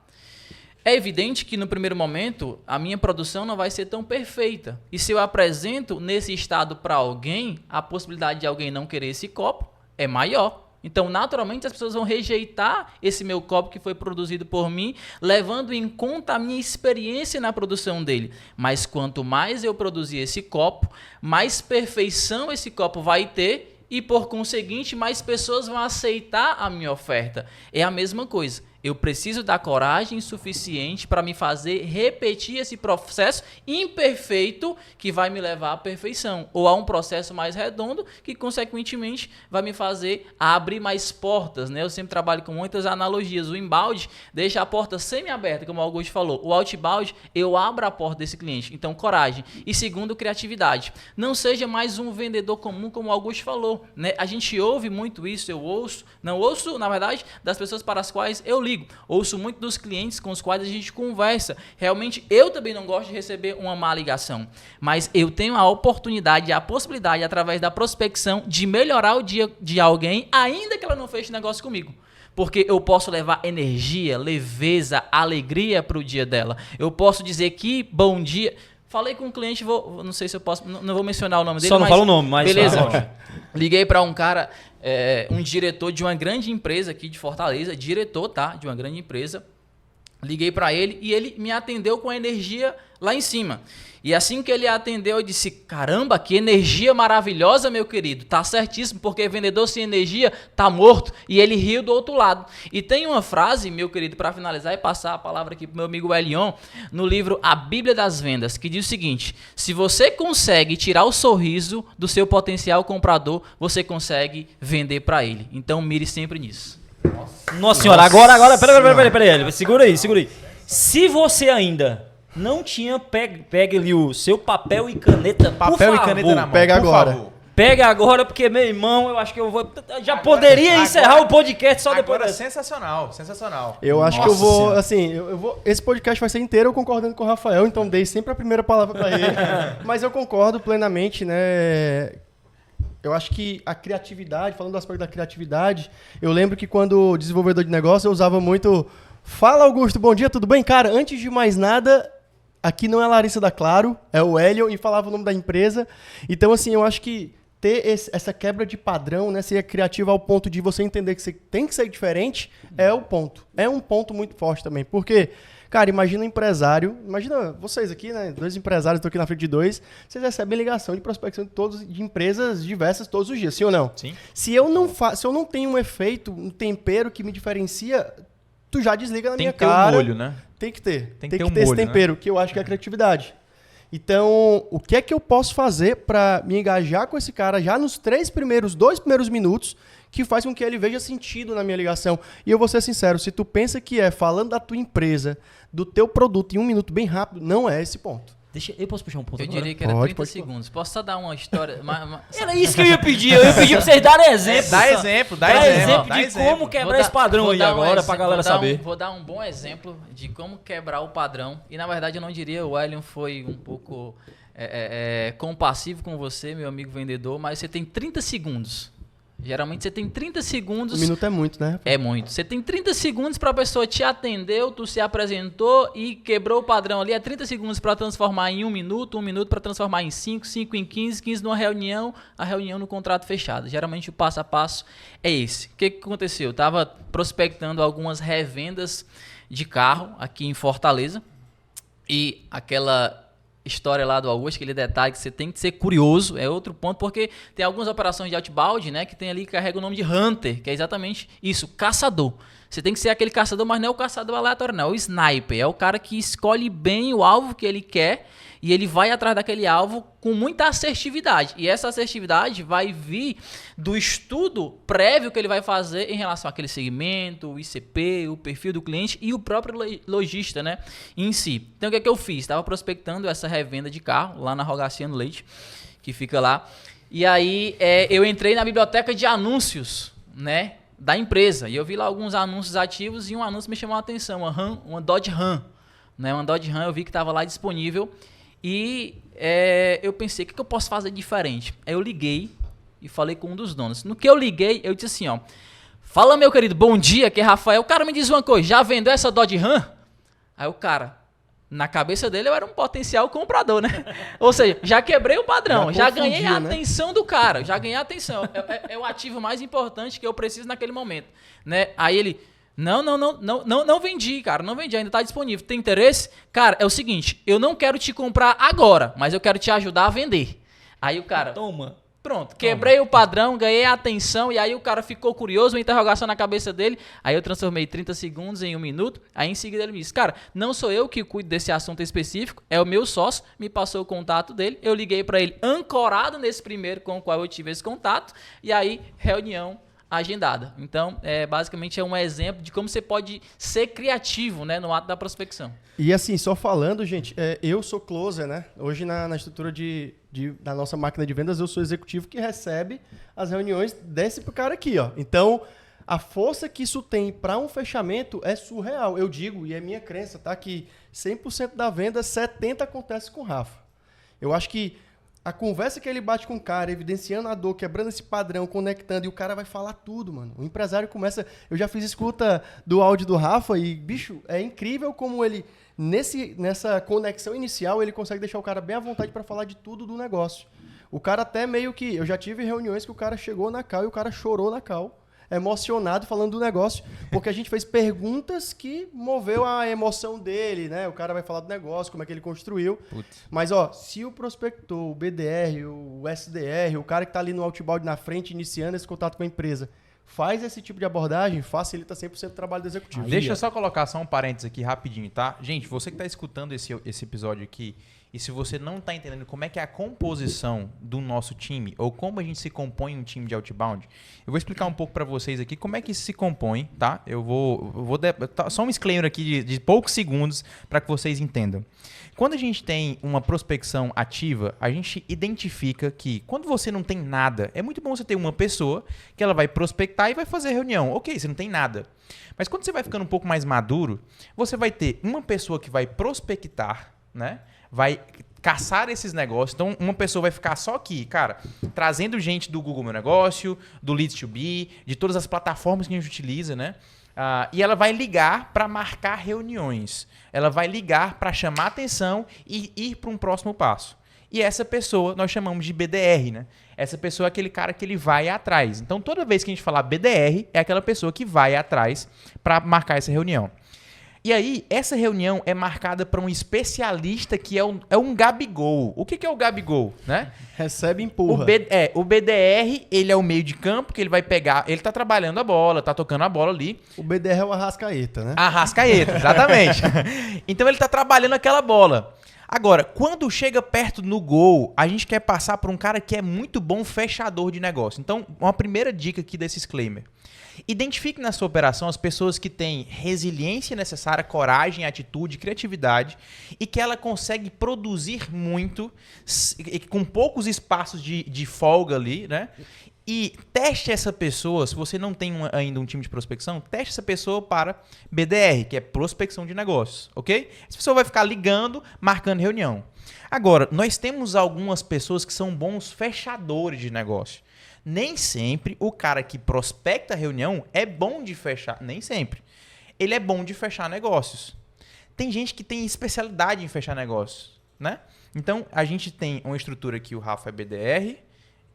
É evidente que no primeiro momento a minha produção não vai ser tão perfeita. E se eu apresento nesse estado para alguém, a possibilidade de alguém não querer esse copo é maior. Então, naturalmente, as pessoas vão rejeitar esse meu copo que foi produzido por mim, levando em conta a minha experiência na produção dele. Mas quanto mais eu produzir esse copo, mais perfeição esse copo vai ter e, por conseguinte, mais pessoas vão aceitar a minha oferta. É a mesma coisa. Eu preciso da coragem suficiente para me fazer repetir esse processo imperfeito que vai me levar à perfeição. Ou a um processo mais redondo que, consequentemente, vai me fazer abrir mais portas, né? Eu sempre trabalho com muitas analogias. O inbound deixa a porta semi-aberta, como o Augusto falou. O outbound, eu abro a porta desse cliente. Então, coragem. E segundo, criatividade. Não seja mais um vendedor comum, como o Augusto falou, né? A gente ouve muito isso, não ouço, na verdade, das pessoas para as quais eu ligo. Ouço muito dos clientes com os quais a gente conversa. Realmente, eu também não gosto de receber uma má ligação. Mas eu tenho a oportunidade, a possibilidade, através da prospecção, de melhorar o dia de alguém, ainda que ela não feche negócio comigo. Porque eu posso levar energia, leveza, alegria para o dia dela. Eu posso dizer que bom dia... Falei com um cliente, não sei se eu posso... Não vou mencionar o nome dele, só não fala o nome, mas... Beleza. Liguei para um cara... um diretor de uma grande empresa aqui de Fortaleza, diretor, tá? De uma grande empresa. Liguei para ele e ele me atendeu com a energia lá em cima. E assim que ele atendeu, eu disse, caramba, que energia maravilhosa, meu querido. Tá certíssimo, porque vendedor sem energia tá morto. E ele riu do outro lado. E tem uma frase, meu querido, para finalizar e passar a palavra aqui pro meu amigo Elion, no livro A Bíblia das Vendas, que diz o seguinte, se você consegue tirar o sorriso do seu potencial comprador, você consegue vender para ele. Então mire sempre nisso. Nossa senhora, agora, peraí, segura aí. Se você ainda não tinha, pega ali o seu papel e caneta, Papel e caneta na mão, pega por agora. favor. Pega agora, porque, meu irmão, eu acho que eu vou... Poderia encerrar o podcast só depois Agora, dessa. sensacional. Eu acho que Nossa eu vou, Senhora. assim, eu vou. Esse podcast vai ser inteiro eu concordando com o Rafael, então dei sempre a primeira palavra para ele. Mas eu concordo plenamente, né? Eu acho que a criatividade, falando do aspecto da criatividade, eu lembro que quando desenvolvedor de negócio eu usava muito. Fala, Augusto, bom dia, tudo bem? Cara, antes de mais nada, aqui não é a Larissa da Claro, é o Hélio, e falava o nome da empresa. Então, assim, eu acho que ter essa quebra de padrão, né, ser criativo ao ponto de você entender que você tem que ser diferente, é o ponto. É um ponto muito forte também. Porque, cara, imagina um empresário, imagina vocês aqui, né, 2 empresários, estou aqui na frente de 2, vocês recebem ligação de prospecção de empresas diversas todos os dias, sim ou não? Sim. Se eu não tenho um efeito, um tempero que me diferencia, tu já desliga na Tem minha que ter cara. um molho, né? Tem que ter. Tem Tem que que ter ter um esse molho, tempero, que eu acho que é a criatividade. Então, o que é que eu posso fazer para me engajar com esse cara já nos 2 primeiros minutos, que faz com que ele veja sentido na minha ligação? E eu vou ser sincero, se tu pensa que é falando da tua empresa, do teu produto em 1 minuto bem rápido, não é esse ponto. Eu posso puxar um ponto Eu agora? diria que era Pode, 30 pode. segundos. Posso só dar uma história? Era isso que eu ia pedir. Eu ia pedir pra vocês darem exemplo. Dá só. exemplo de como quebrar esse padrão aí agora, pra galera saber. Vou dar um bom exemplo de como quebrar o padrão. E, na verdade, eu não diria, o Elion foi um pouco compassivo com você, meu amigo vendedor, mas você tem 30 segundos Geralmente você tem 30 segundos. Um minuto é muito, né? É muito. Você tem 30 segundos para a pessoa te atendeu, tu se apresentou e quebrou o padrão ali. É 30 segundos para transformar em 1 minuto para transformar em 5, 5 em 15, 15 numa reunião, a reunião no contrato fechado. Geralmente o passo a passo é esse. O que aconteceu? Eu estava prospectando algumas revendas de carro aqui em Fortaleza e aquela história lá do Augusto, aquele detalhe que você tem que ser curioso, é outro ponto, porque tem algumas operações de outbound, né, que tem ali que carrega o nome de Hunter, que é exatamente isso, caçador. Você tem que ser aquele caçador, mas não é o caçador aleatório, não, é o sniper, é o cara que escolhe bem o alvo que ele quer e ele vai atrás daquele alvo com muita assertividade. E essa assertividade vai vir do estudo prévio que ele vai fazer em relação àquele segmento, o ICP, o perfil do cliente e o próprio lojista, né, em si. Então o que é que eu fiz? Estava prospectando essa revenda de carro lá na Rogaciano Leite, que fica lá. E aí eu entrei na biblioteca de anúncios, né, da empresa. E eu vi lá alguns anúncios ativos e um anúncio me chamou a atenção, uma Dodge Ram. Né, uma Dodge Ram eu vi que estava lá disponível. E eu pensei, o que eu posso fazer diferente? Aí eu liguei e falei com um dos donos. No que eu liguei, eu disse assim, ó. Fala, meu querido, bom dia, que é Rafael. O cara me diz uma coisa, já vendeu essa Dodge Ram? Aí o cara, na cabeça dele eu era um potencial comprador, né? Ou seja, já quebrei o padrão, já ganhei a atenção do cara, já ganhei a atenção. É o ativo mais importante que eu preciso naquele momento, né? Aí ele... Não vendi, cara. Não vendi, ainda tá disponível. Tem interesse? Cara, é o seguinte, eu não quero te comprar agora, mas eu quero te ajudar a vender. Aí o cara... Toma. Pronto, quebrei o padrão, ganhei a atenção, e aí o cara ficou curioso, uma interrogação na cabeça dele, aí eu transformei 30 segundos em 1 minuto, aí em seguida ele me disse, cara, não sou eu que cuido desse assunto específico, é o meu sócio, me passou o contato dele, eu liguei para ele ancorado nesse primeiro com o qual eu tive esse contato, e aí reunião agendada. Então, basicamente é um exemplo de como você pode ser criativo, né, no ato da prospecção. E assim, só falando, gente, eu sou closer, né? Hoje na estrutura da nossa máquina de vendas, eu sou executivo que recebe as reuniões, desce pro cara aqui, ó. Então, a força que isso tem para um fechamento é surreal. Eu digo, e é minha crença, tá? Que 100% da venda, 70% acontece com o Rafa. Eu acho que a conversa que ele bate com o cara, evidenciando a dor, quebrando esse padrão, conectando, e o cara vai falar tudo, mano. O empresário começa... Eu já fiz escuta do áudio do Rafa e, bicho, é incrível como ele, nessa conexão inicial, ele consegue deixar o cara bem à vontade para falar de tudo do negócio. O cara até meio que... Eu já tive reuniões que o cara chegou na call e o cara chorou na call, emocionado falando do negócio, porque a gente fez perguntas que moveu a emoção dele, né? O cara vai falar do negócio, como é que ele construiu. Putz. Mas, ó, se o prospector, o BDR, o SDR, o cara que tá ali no outbound na frente, iniciando esse contato com a empresa, faz esse tipo de abordagem, facilita 100% o trabalho do executivo. Deixa eu só colocar só um parênteses aqui rapidinho, tá? Gente, você que tá escutando esse episódio aqui, e se você não está entendendo como é que é a composição do nosso time, ou como a gente se compõe um time de outbound, eu vou explicar um pouco para vocês aqui como é que isso se compõe, tá? Eu vou só um disclaimer aqui de poucos segundos para que vocês entendam. Quando a gente tem uma prospecção ativa, a gente identifica que quando você não tem nada, é muito bom você ter uma pessoa que ela vai prospectar e vai fazer reunião. Ok, você não tem nada. Mas quando você vai ficando um pouco mais maduro, você vai ter uma pessoa que vai prospectar, né? Vai caçar esses negócios. Então, uma pessoa vai ficar só aqui, cara, trazendo gente do Google Meu Negócio, do Leads2B, de todas as plataformas que a gente utiliza, né? E ela vai ligar para marcar reuniões. Ela vai ligar para chamar atenção e ir para um próximo passo. E essa pessoa nós chamamos de BDR, né? Essa pessoa é aquele cara que ele vai atrás. Então, toda vez que a gente falar BDR, é aquela pessoa que vai atrás para marcar essa reunião. E aí, essa reunião é marcada para um especialista que é um Gabigol. O que é o Gabigol, né? Recebe e empurra. O BDR, ele é o meio de campo que ele vai pegar... Ele tá trabalhando a bola, tá tocando a bola ali. O BDR é o Arrascaeta, né? Arrascaeta, exatamente. Então, ele tá trabalhando aquela bola. Agora, quando chega perto no gol, a gente quer passar por um cara que é muito bom fechador de negócio. Então, uma primeira dica aqui desse disclaimer. Identifique na sua operação as pessoas que têm resiliência necessária, coragem, atitude, criatividade e que ela consegue produzir muito com poucos espaços de folga ali, né? E teste essa pessoa, se você não tem ainda um time de prospecção, teste essa pessoa para BDR, que é prospecção de negócios, ok? Essa pessoa vai ficar ligando, marcando reunião. Agora, nós temos algumas pessoas que são bons fechadores de negócio. Nem sempre o cara que prospecta a reunião é bom de fechar. Nem sempre. Ele é bom de fechar negócios. Tem gente que tem especialidade em fechar negócios, né? Então, a gente tem uma estrutura que o Rafa é BDR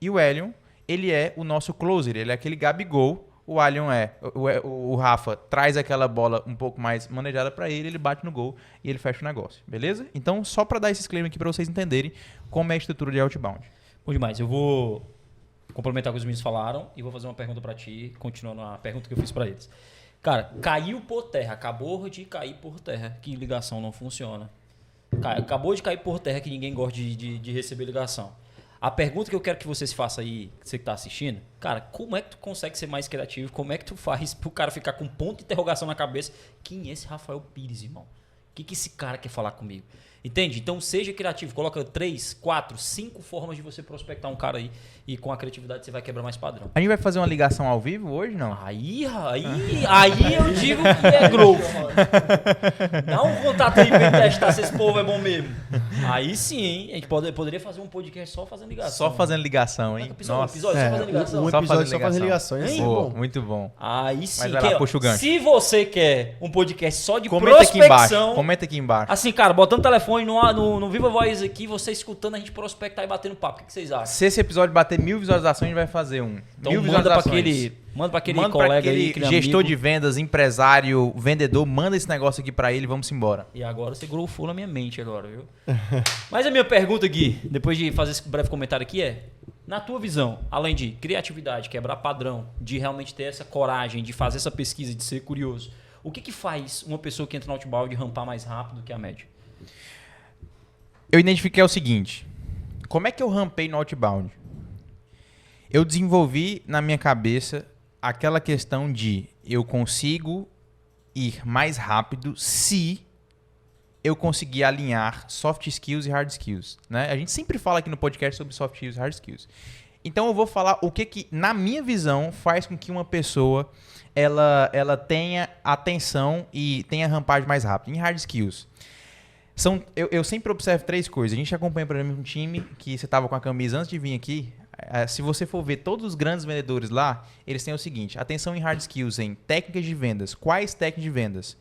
e o Elion, ele é o nosso closer, ele é aquele Gabigol. O Elion o Rafa traz aquela bola um pouco mais manejada para ele bate no gol e ele fecha o negócio, beleza? Então, só para dar esse disclaimer aqui para vocês entenderem como é a estrutura de outbound. Bom demais. Eu vou complementar o que os meninos falaram e vou fazer uma pergunta para ti, continuando a pergunta que eu fiz para eles. Cara, caiu por terra, acabou de cair por terra, que ligação não funciona. Acabou de cair por terra que ninguém gosta de receber ligação. A pergunta que eu quero que você se faça aí, você que tá assistindo, cara, como é que tu consegue ser mais criativo? Como é que tu faz pro cara ficar com um ponto de interrogação na cabeça? Quem é esse Rafael Pires, irmão? O que esse cara quer falar comigo? Entende? Então seja criativo, coloca 3, 4, 5 formas de você prospectar um cara aí e com a criatividade você vai quebrar mais padrão. A gente vai fazer uma ligação ao vivo hoje, não? Aí eu digo que é growth. Dá um contato aí pra ele testar se esse povo é bom mesmo. Aí sim, hein? A gente poderia fazer um podcast só fazendo ligação. Só fazendo ligação, hein? Um episódio só fazendo ligação. Um episódio só fazendo ligação. Hein? Bom. Muito bom. Aí sim. Mas vai lá, puxa o gancho. Se você quer um podcast só de Comenta prospecção... Comenta aqui embaixo. Assim, cara, botando o telefone no Viva Voz aqui, você escutando a gente prospectar e batendo papo. O que vocês acham? Se esse episódio bater 1000 visualizações, a gente vai fazer um. Então 1000 manda pra visualizações. aquele colega aí, aquele gestor amigo. de vendas, empresário, vendedor, manda esse negócio aqui pra ele e vamos embora. E agora você grofou na minha mente agora, viu? Mas a minha pergunta, Gui, depois de fazer esse breve comentário aqui é, na tua visão, além de criatividade, quebrar padrão, de realmente ter essa coragem, de fazer essa pesquisa, de ser curioso, o que faz uma pessoa que entra no outbound rampar mais rápido que a média? Eu identifiquei o seguinte, como é que eu rampei no outbound? Eu desenvolvi na minha cabeça aquela questão de eu consigo ir mais rápido se eu conseguir alinhar soft skills e hard skills, né? A gente sempre fala aqui no podcast sobre soft skills e hard skills. Então eu vou falar o que na minha visão faz com que uma pessoa ela tenha atenção e tenha rampagem mais rápido. Em hard skills, eu sempre observo 3 coisas. A gente acompanha, por exemplo, um time que você estava com a camisa antes de vir aqui. Se você for ver todos os grandes vendedores lá, eles têm o seguinte: atenção em hard skills, em técnicas de vendas. Quais técnicas de vendas?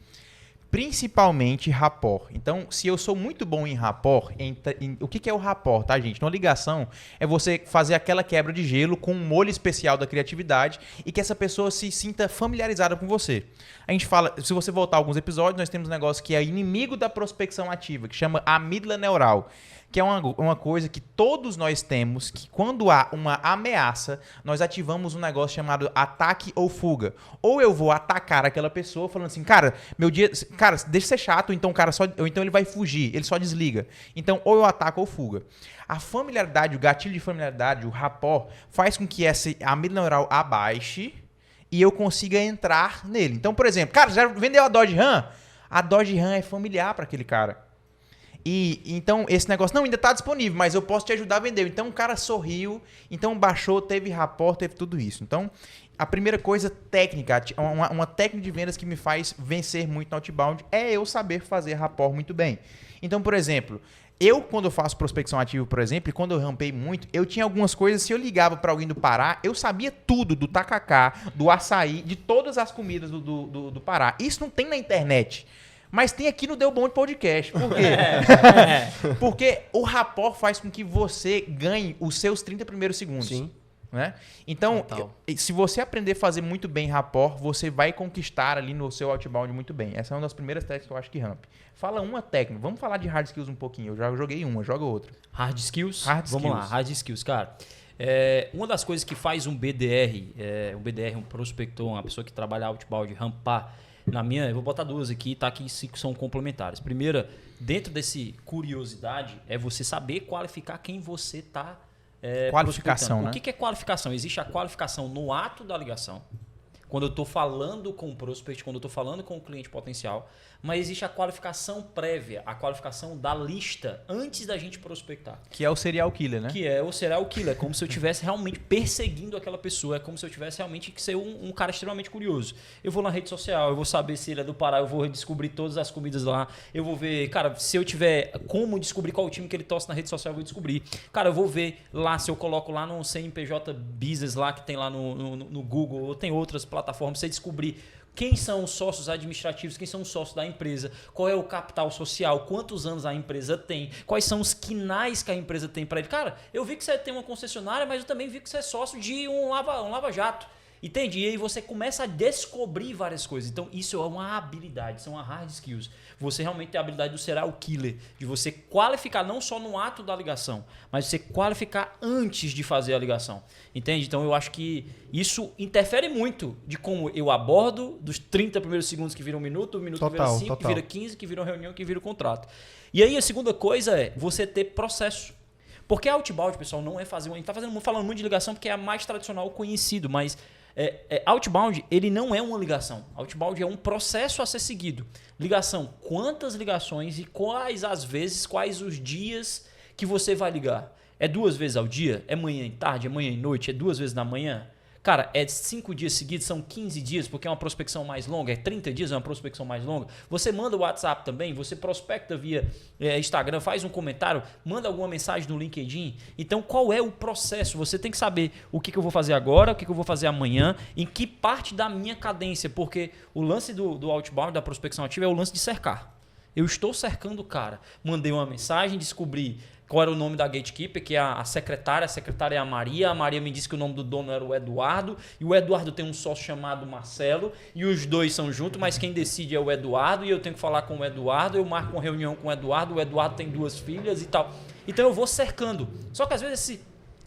Principalmente rapport. Então, se eu sou muito bom em rapport, o que é o rapport, tá, gente? Uma ligação é você fazer aquela quebra de gelo com um molho especial da criatividade e que essa pessoa se sinta familiarizada com você. A gente fala, se você voltar a alguns episódios, nós temos um negócio que é inimigo da prospecção ativa, que chama amígdala neural, que é uma coisa que todos nós temos, que quando há uma ameaça, nós ativamos um negócio chamado ataque ou fuga. Ou eu vou atacar aquela pessoa falando assim, cara, deixa ser chato, ou então ele vai fugir, ele só desliga. Então, ou eu ataco ou fuga. A familiaridade, o gatilho de familiaridade, o rapport, faz com que essa amígdala neural abaixe e eu consiga entrar nele. Então, por exemplo, cara, já vendeu a Dodge Ram? A Dodge Ram é familiar para aquele cara. E então esse negócio, não, ainda está disponível, mas eu posso te ajudar a vender. Então o cara sorriu, então baixou, teve rapport, teve tudo isso. Então a primeira coisa técnica, uma técnica de vendas que me faz vencer muito no outbound é eu saber fazer rapport muito bem. Então, por exemplo, quando eu faço prospecção ativa, por exemplo, e quando eu rampei muito, eu tinha algumas coisas, se eu ligava para alguém do Pará, eu sabia tudo do tacacá, do açaí, de todas as comidas do Pará. Isso não tem na internet. Mas tem aqui no Deu Bom de Podcast. Por quê? Porque o rapport faz com que você ganhe os seus 30 primeiros segundos. Sim. Né? Então, se você aprender a fazer muito bem rapport, você vai conquistar ali no seu outbound muito bem. Essa é uma das primeiras técnicas que eu acho que ramp. Fala uma técnica. Vamos falar de hard skills um pouquinho. Eu já joguei uma, joga outra. Hard skills? Vamos lá, hard skills, cara. Uma das coisas que faz um BDR, um prospector, uma pessoa que trabalha outbound, rampar, eu vou botar 2 aqui, tá? Aqui 5 são complementares. Primeira, dentro desse curiosidade, é você saber qualificar quem você está qualificação, né? O que é qualificação? Existe a qualificação no ato da ligação. quando eu estou falando com o prospect, quando eu estou falando com o cliente potencial, mas existe a qualificação prévia, a qualificação da lista antes da gente prospectar. Que é o serial killer, né? Que é o serial killer, é como se eu estivesse realmente perseguindo aquela pessoa, é como se eu tivesse realmente que ser um cara extremamente curioso. Eu vou na rede social, eu vou saber se ele é do Pará, eu vou descobrir todas as comidas lá, eu vou ver, cara, se eu tiver como descobrir qual o time que ele torce na rede social, eu vou descobrir. Cara, eu vou ver lá, se eu coloco lá no CNPJ Business lá, que tem lá no Google, ou tem outras plataformas, você descobrir quem são os sócios administrativos, quem são os sócios da empresa, qual é o capital social, quantos anos a empresa tem, quais são os quinais que a empresa tem para ele. Cara, eu vi que você tem uma concessionária, mas eu também vi que você é sócio de um lava-jato. Entende? E aí você começa a descobrir várias coisas. Então isso é uma habilidade, são uma hard skills. Você realmente tem a habilidade do serial killer, de você qualificar não só no ato da ligação, mas você qualificar antes de fazer a ligação. Entende? Então eu acho que isso interfere muito de como eu abordo, dos 30 primeiros segundos que viram um minuto, o minuto que vira 5, que vira 15, que vira uma reunião, que vira o contrato. E aí a segunda coisa é você ter processo. Porque a outbound, pessoal, não é fazer... A gente está falando muito de ligação porque é a mais tradicional, conhecido, mas... outbound, ele não é uma ligação. Outbound é um processo a ser seguido. Ligação, quantas ligações e quais as vezes, quais os dias que você vai ligar? É 2 vezes ao dia? É manhã e tarde? É manhã e noite? É 2 vezes na manhã? Cara, é 5 dias seguidos, são 15 dias, porque é uma prospecção mais longa, é 30 dias, é uma prospecção mais longa. Você manda o WhatsApp também, você prospecta via Instagram, faz um comentário, manda alguma mensagem no LinkedIn. Então, qual é o processo? Você tem que saber o que eu vou fazer agora, o que eu vou fazer amanhã, em que parte da minha cadência, porque o lance do outbound, da prospecção ativa, é o lance de cercar. Eu estou cercando o cara. Mandei uma mensagem, descobri qual era o nome da gatekeeper, que é a secretária é a Maria me disse que o nome do dono era o Eduardo, e o Eduardo tem um sócio chamado Marcelo, e os dois são juntos, mas quem decide é o Eduardo, e eu tenho que falar com o Eduardo, eu marco uma reunião com o Eduardo tem 2 filhas e tal. Então eu vou cercando. Só que às vezes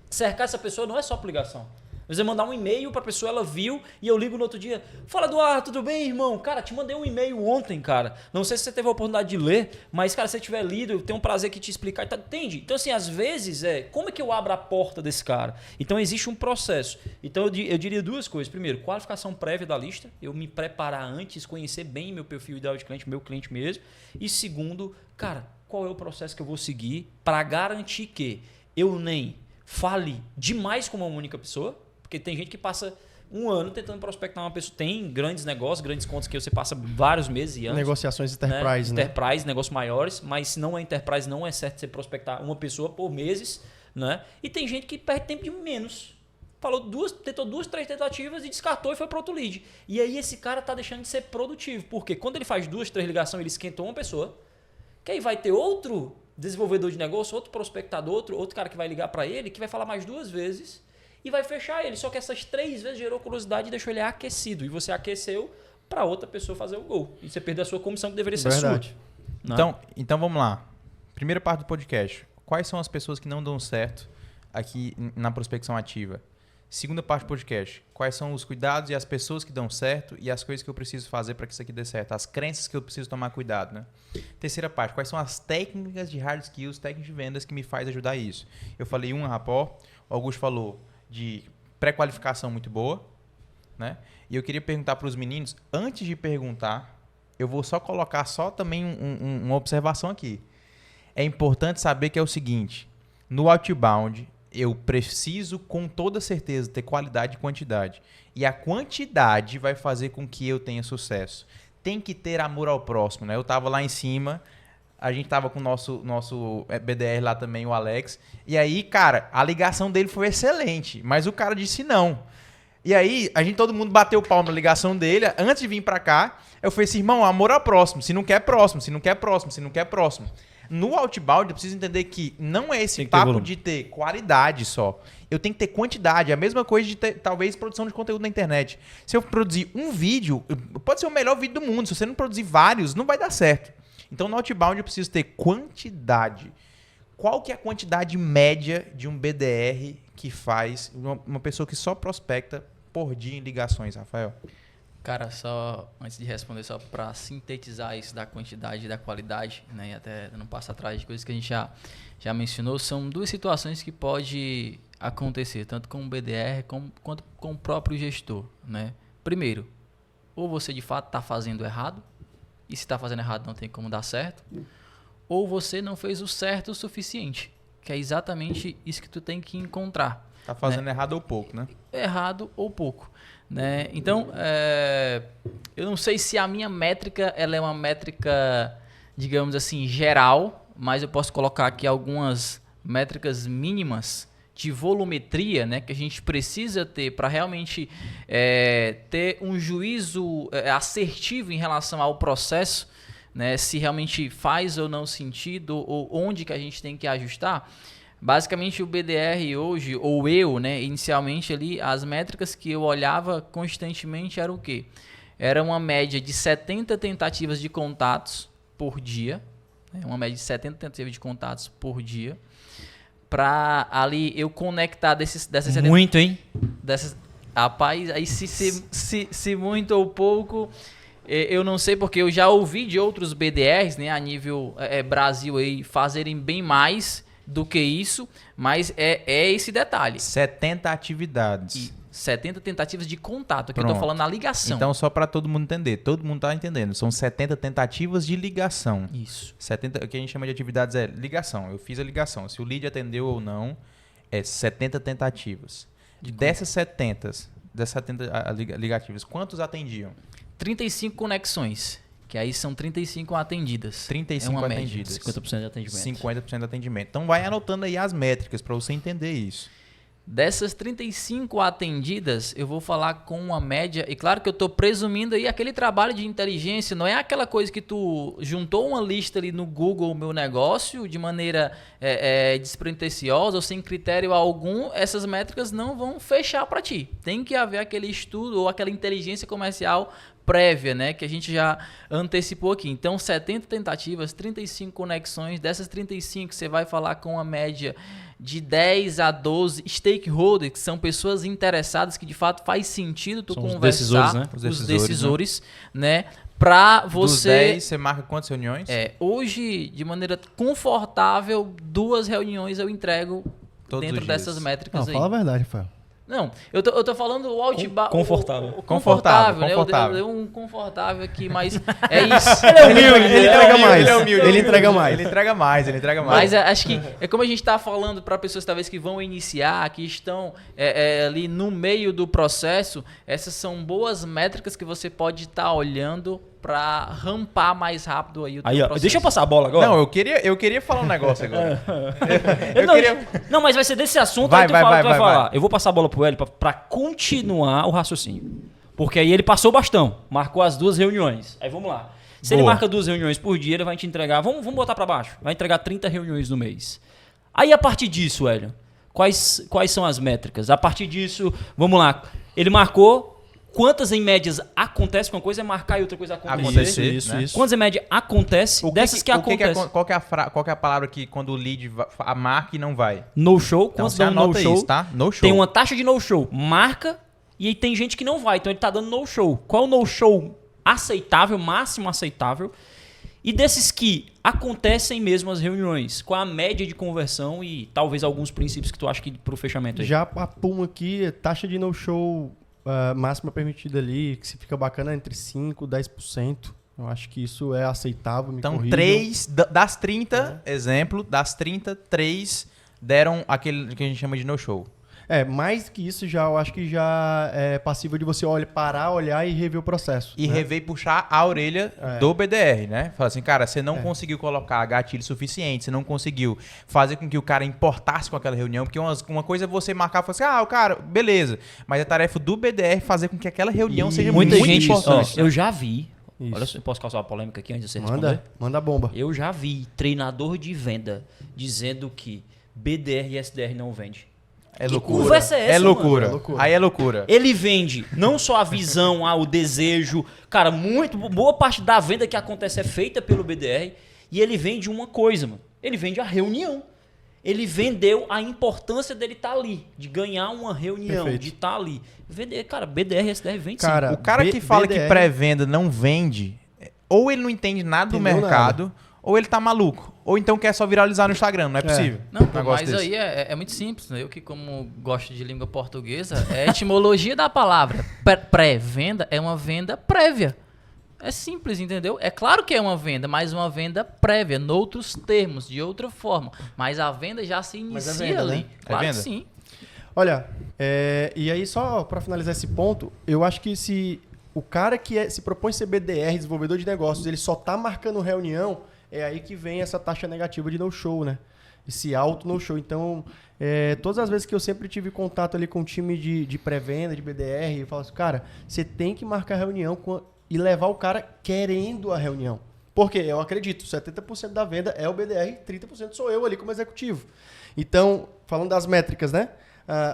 cercar essa pessoa não é só por ligação. Você mandar um e-mail pra pessoa, ela viu, e eu ligo no outro dia. Fala, Eduardo, tudo bem, irmão? Cara, te mandei um e-mail ontem, cara. Não sei se você teve a oportunidade de ler, mas, cara, se você tiver lido, eu tenho um prazer aqui te explicar. Entende? Então, assim, às vezes, como é que eu abro a porta desse cara? Então, existe um processo. Então, eu diria 2 coisas. Primeiro, qualificação prévia da lista. Eu me preparar antes, conhecer bem meu perfil ideal de cliente, meu cliente mesmo. E segundo, cara, qual é o processo que eu vou seguir para garantir que eu nem fale demais com uma única pessoa. Porque tem gente que passa 1 ano tentando prospectar uma pessoa. Tem grandes negócios, grandes contas que você passa vários meses e anos. Negociações enterprise, né? Enterprise, negócios maiores. Mas se não é enterprise, não é certo você prospectar uma pessoa por meses. Né? E tem gente que perde tempo de menos. Tentou 2, 3 tentativas e descartou e foi para outro lead. E aí esse cara tá deixando de ser produtivo. Porque quando ele faz 2, 3 ligações, ele esquentou uma pessoa. Que aí vai ter outro desenvolvedor de negócio, outro prospectador, outro cara que vai ligar para ele, que vai falar mais 2 vezes. E vai fechar ele. Só que essas 3 vezes gerou curiosidade e deixou ele aquecido. E você aqueceu para outra pessoa fazer o gol. E você perdeu a sua comissão que deveria ser sua. Então vamos lá. Primeira parte do podcast. Quais são as pessoas que não dão certo aqui na prospecção ativa? Segunda parte do podcast. Quais são os cuidados e as pessoas que dão certo e as coisas que eu preciso fazer para que isso aqui dê certo? As crenças que eu preciso tomar cuidado, né? Terceira parte. Quais são as técnicas de hard skills, técnicas de vendas que me faz ajudar isso? Eu falei rapport. O Augusto falou de pré-qualificação muito boa, né? E eu queria perguntar para os meninos, antes de perguntar, eu vou só colocar também uma observação aqui. É importante saber que é o seguinte, no outbound, eu preciso com toda certeza ter qualidade e quantidade. E a quantidade vai fazer com que eu tenha sucesso. Tem que ter amor ao próximo, né? Eu estava lá em cima... A gente tava com o nosso BDR lá também, o Alex. E aí, cara, a ligação dele foi excelente. Mas o cara disse não. E aí, todo mundo bateu o palmo na ligação dele. Antes de vir pra cá, eu falei assim, irmão, amor ao próximo. Se não quer próximo, se não quer próximo, se não quer próximo. No outbound, eu preciso entender que não é esse papo de ter qualidade só. Eu tenho que ter quantidade. É a mesma coisa de ter, talvez, produção de conteúdo na internet. Se eu produzir um vídeo, pode ser o melhor vídeo do mundo. Se você não produzir vários, não vai dar certo. Então, no outbound, eu preciso ter quantidade. Qual que é a quantidade média de um BDR que faz uma pessoa que só prospecta por dia em ligações, Rafael? Cara, só antes de responder, só para sintetizar isso da quantidade e da qualidade, né, e até não passar atrás de coisas que a gente já mencionou, são 2 situações que pode acontecer, tanto com o BDR quanto com o próprio gestor, né? Primeiro, ou você de fato está fazendo errado, e se está fazendo errado não tem como dar certo, ou você não fez o certo o suficiente, que é exatamente isso que tu tem que encontrar. Tá fazendo errado ou pouco, né? Errado ou pouco. Né? Então, eu não sei se a minha métrica ela é uma métrica, digamos assim, geral, mas eu posso colocar aqui algumas métricas mínimas de volumetria, né, que a gente precisa ter para realmente ter um juízo assertivo em relação ao processo, né, se realmente faz ou não sentido, ou onde que a gente tem que ajustar. Basicamente o BDR hoje, ou eu, né, inicialmente ali, as métricas que eu olhava constantemente eram o quê? Era uma média de 70 tentativas de contatos por dia, né, uma média de 70 tentativas de contatos por dia, para ali eu conectar dessas 70... Muito, hein? Rapaz, aí se muito ou pouco... Eu não sei, porque eu já ouvi de outros BDRs, né, a nível Brasil aí, fazerem bem mais do que isso, mas é esse detalhe. 70 atividades. E 70 tentativas de contato, aqui eu Pronto. tô falando na ligação. Então, só para todo mundo entender, todo mundo tá entendendo, são 70 tentativas de ligação. Isso. 70, o que a gente chama de atividades é ligação. Eu fiz a ligação. Se o lead atendeu ou não, é 70 tentativas. Dessas 70 ligativas, quantos atendiam? 35 conexões, que aí são 35 atendidas. 35 é uma média. atendidas. 50% de atendimento. 50% de atendimento. Então vai anotando aí as métricas para você entender isso. Dessas 35 atendidas, eu vou falar com uma média, e claro que eu estou presumindo aí aquele trabalho de inteligência, não é aquela coisa que tu juntou uma lista ali no Google Meu Negócio de maneira despretensiosa ou sem critério algum, essas métricas não vão fechar para ti. Tem que haver aquele estudo ou aquela inteligência comercial prévia, né, que a gente já antecipou aqui. Então, 70 tentativas, 35 conexões, dessas 35 você vai falar com uma média de 10 a 12 stakeholders, que são pessoas interessadas, que de fato faz sentido tu São conversar. os decisores, né? Os decisores, né? Pra você... Dos 10, você marca quantas reuniões? Hoje, de maneira confortável, 2 reuniões eu entrego Todos dentro os dias. dessas métricas aí. Fala a verdade, Rafael. Não, eu tô falando o outbound. Confortável. O Confortável, né? confortável. Eu dei um confortável aqui, mas é isso. Ele entrega mais. Ele entrega mais. Ele entrega mais, ele entrega mais. Mas acho que é como a gente está falando para pessoas talvez que vão iniciar, que estão ali no meio do processo, essas são boas métricas que você pode estar olhando para rampar mais rápido aí o teu Aí, ó, processo. deixa eu passar a bola agora. Não, eu queria falar um negócio agora. Não, mas vai ser desse assunto, Vai, aí tu vai, fala, vai, tu vai vai, falar. vai. Eu vou passar a bola pro Hélio pra continuar o raciocínio. Porque aí ele passou o bastão, marcou as 2 reuniões. Aí vamos lá. Se ele Boa. marca 2 reuniões por dia, ele vai te entregar, vamos botar pra baixo, vai entregar 30 reuniões no mês. Aí a partir disso, Hélio, quais são as métricas? A partir disso, vamos lá, ele marcou... Quantas em médias acontece com uma coisa é marcar e outra coisa acontecer? Isso, né? Quantas em média acontece? Dessas que acontecem. Qual que é a palavra que quando o lead a marca e não vai? No show, Então quantos você dão anota no show? isso, tá? No show. Tem uma taxa de no show, marca, e aí tem gente que não vai, então ele tá dando no show. Qual é o no show aceitável, máximo aceitável? E desses que acontecem mesmo as reuniões, qual a média de conversão e talvez alguns princípios que tu acha que pro fechamento aí? Já a Puma aqui, taxa de no-show máxima permitida ali, que se fica bacana entre 5% e 10%. Eu acho que isso é aceitável, me Então, corrijam. 3 das 30, exemplo, das 30, 3 deram aquele que a gente chama de no-show. Mais que isso, eu acho que já é passível de você parar, olhar e rever o processo. E né? rever e puxar a orelha do BDR, né? Fala assim, cara, você não conseguiu colocar gatilho suficiente, você não conseguiu fazer com que o cara importasse com aquela reunião, porque uma coisa é você marcar e falar assim, o cara, beleza, mas é tarefa do BDR fazer com que aquela reunião seja Muita muito gente, importante. eu já vi, Isso. olha, eu posso causar uma polêmica aqui antes de você responder? Manda a bomba. Eu já vi treinador de venda dizendo que BDR e SDR não vende. É Que loucura. conversa é essa, é loucura. mano? É loucura. Aí é loucura. Ele vende não só a visão, o desejo. Cara, boa parte da venda que acontece é feita pelo BDR. E ele vende uma coisa, mano. Ele vende a reunião. Ele vendeu a importância dele estar ali. De ganhar uma reunião, Perfeito. de estar ali. Vender, cara, BDR e SDR vende sim. Cara, O cara que fala que BDR pré-venda não vende, ou ele não entende nada do Entendeu mercado, ou ele tá maluco, ou então quer só viralizar no Instagram, não é possível. Não, pô, negócio mas desse. aí é muito simples, né? Eu que como gosto de língua portuguesa, a etimologia da palavra pré-venda é uma venda prévia. É simples, entendeu? É claro que é uma venda, mas uma venda prévia, noutros termos, de outra forma. Mas a venda já se Mas é inicia venda, ali. né? Claro É que venda? sim. Olha, e aí só para finalizar esse ponto, eu acho que se o cara que se propõe ser BDR, desenvolvedor de negócios, ele só tá marcando reunião, é aí que vem essa taxa negativa de no-show, né? Esse alto no-show. Então, todas as vezes que eu sempre tive contato ali com o time de pré-venda, de BDR, eu falo assim, cara, você tem que marcar reunião e levar o cara querendo a reunião. Porque eu acredito, 70% da venda é o BDR, 30% sou eu ali como executivo. Então, falando das métricas, né?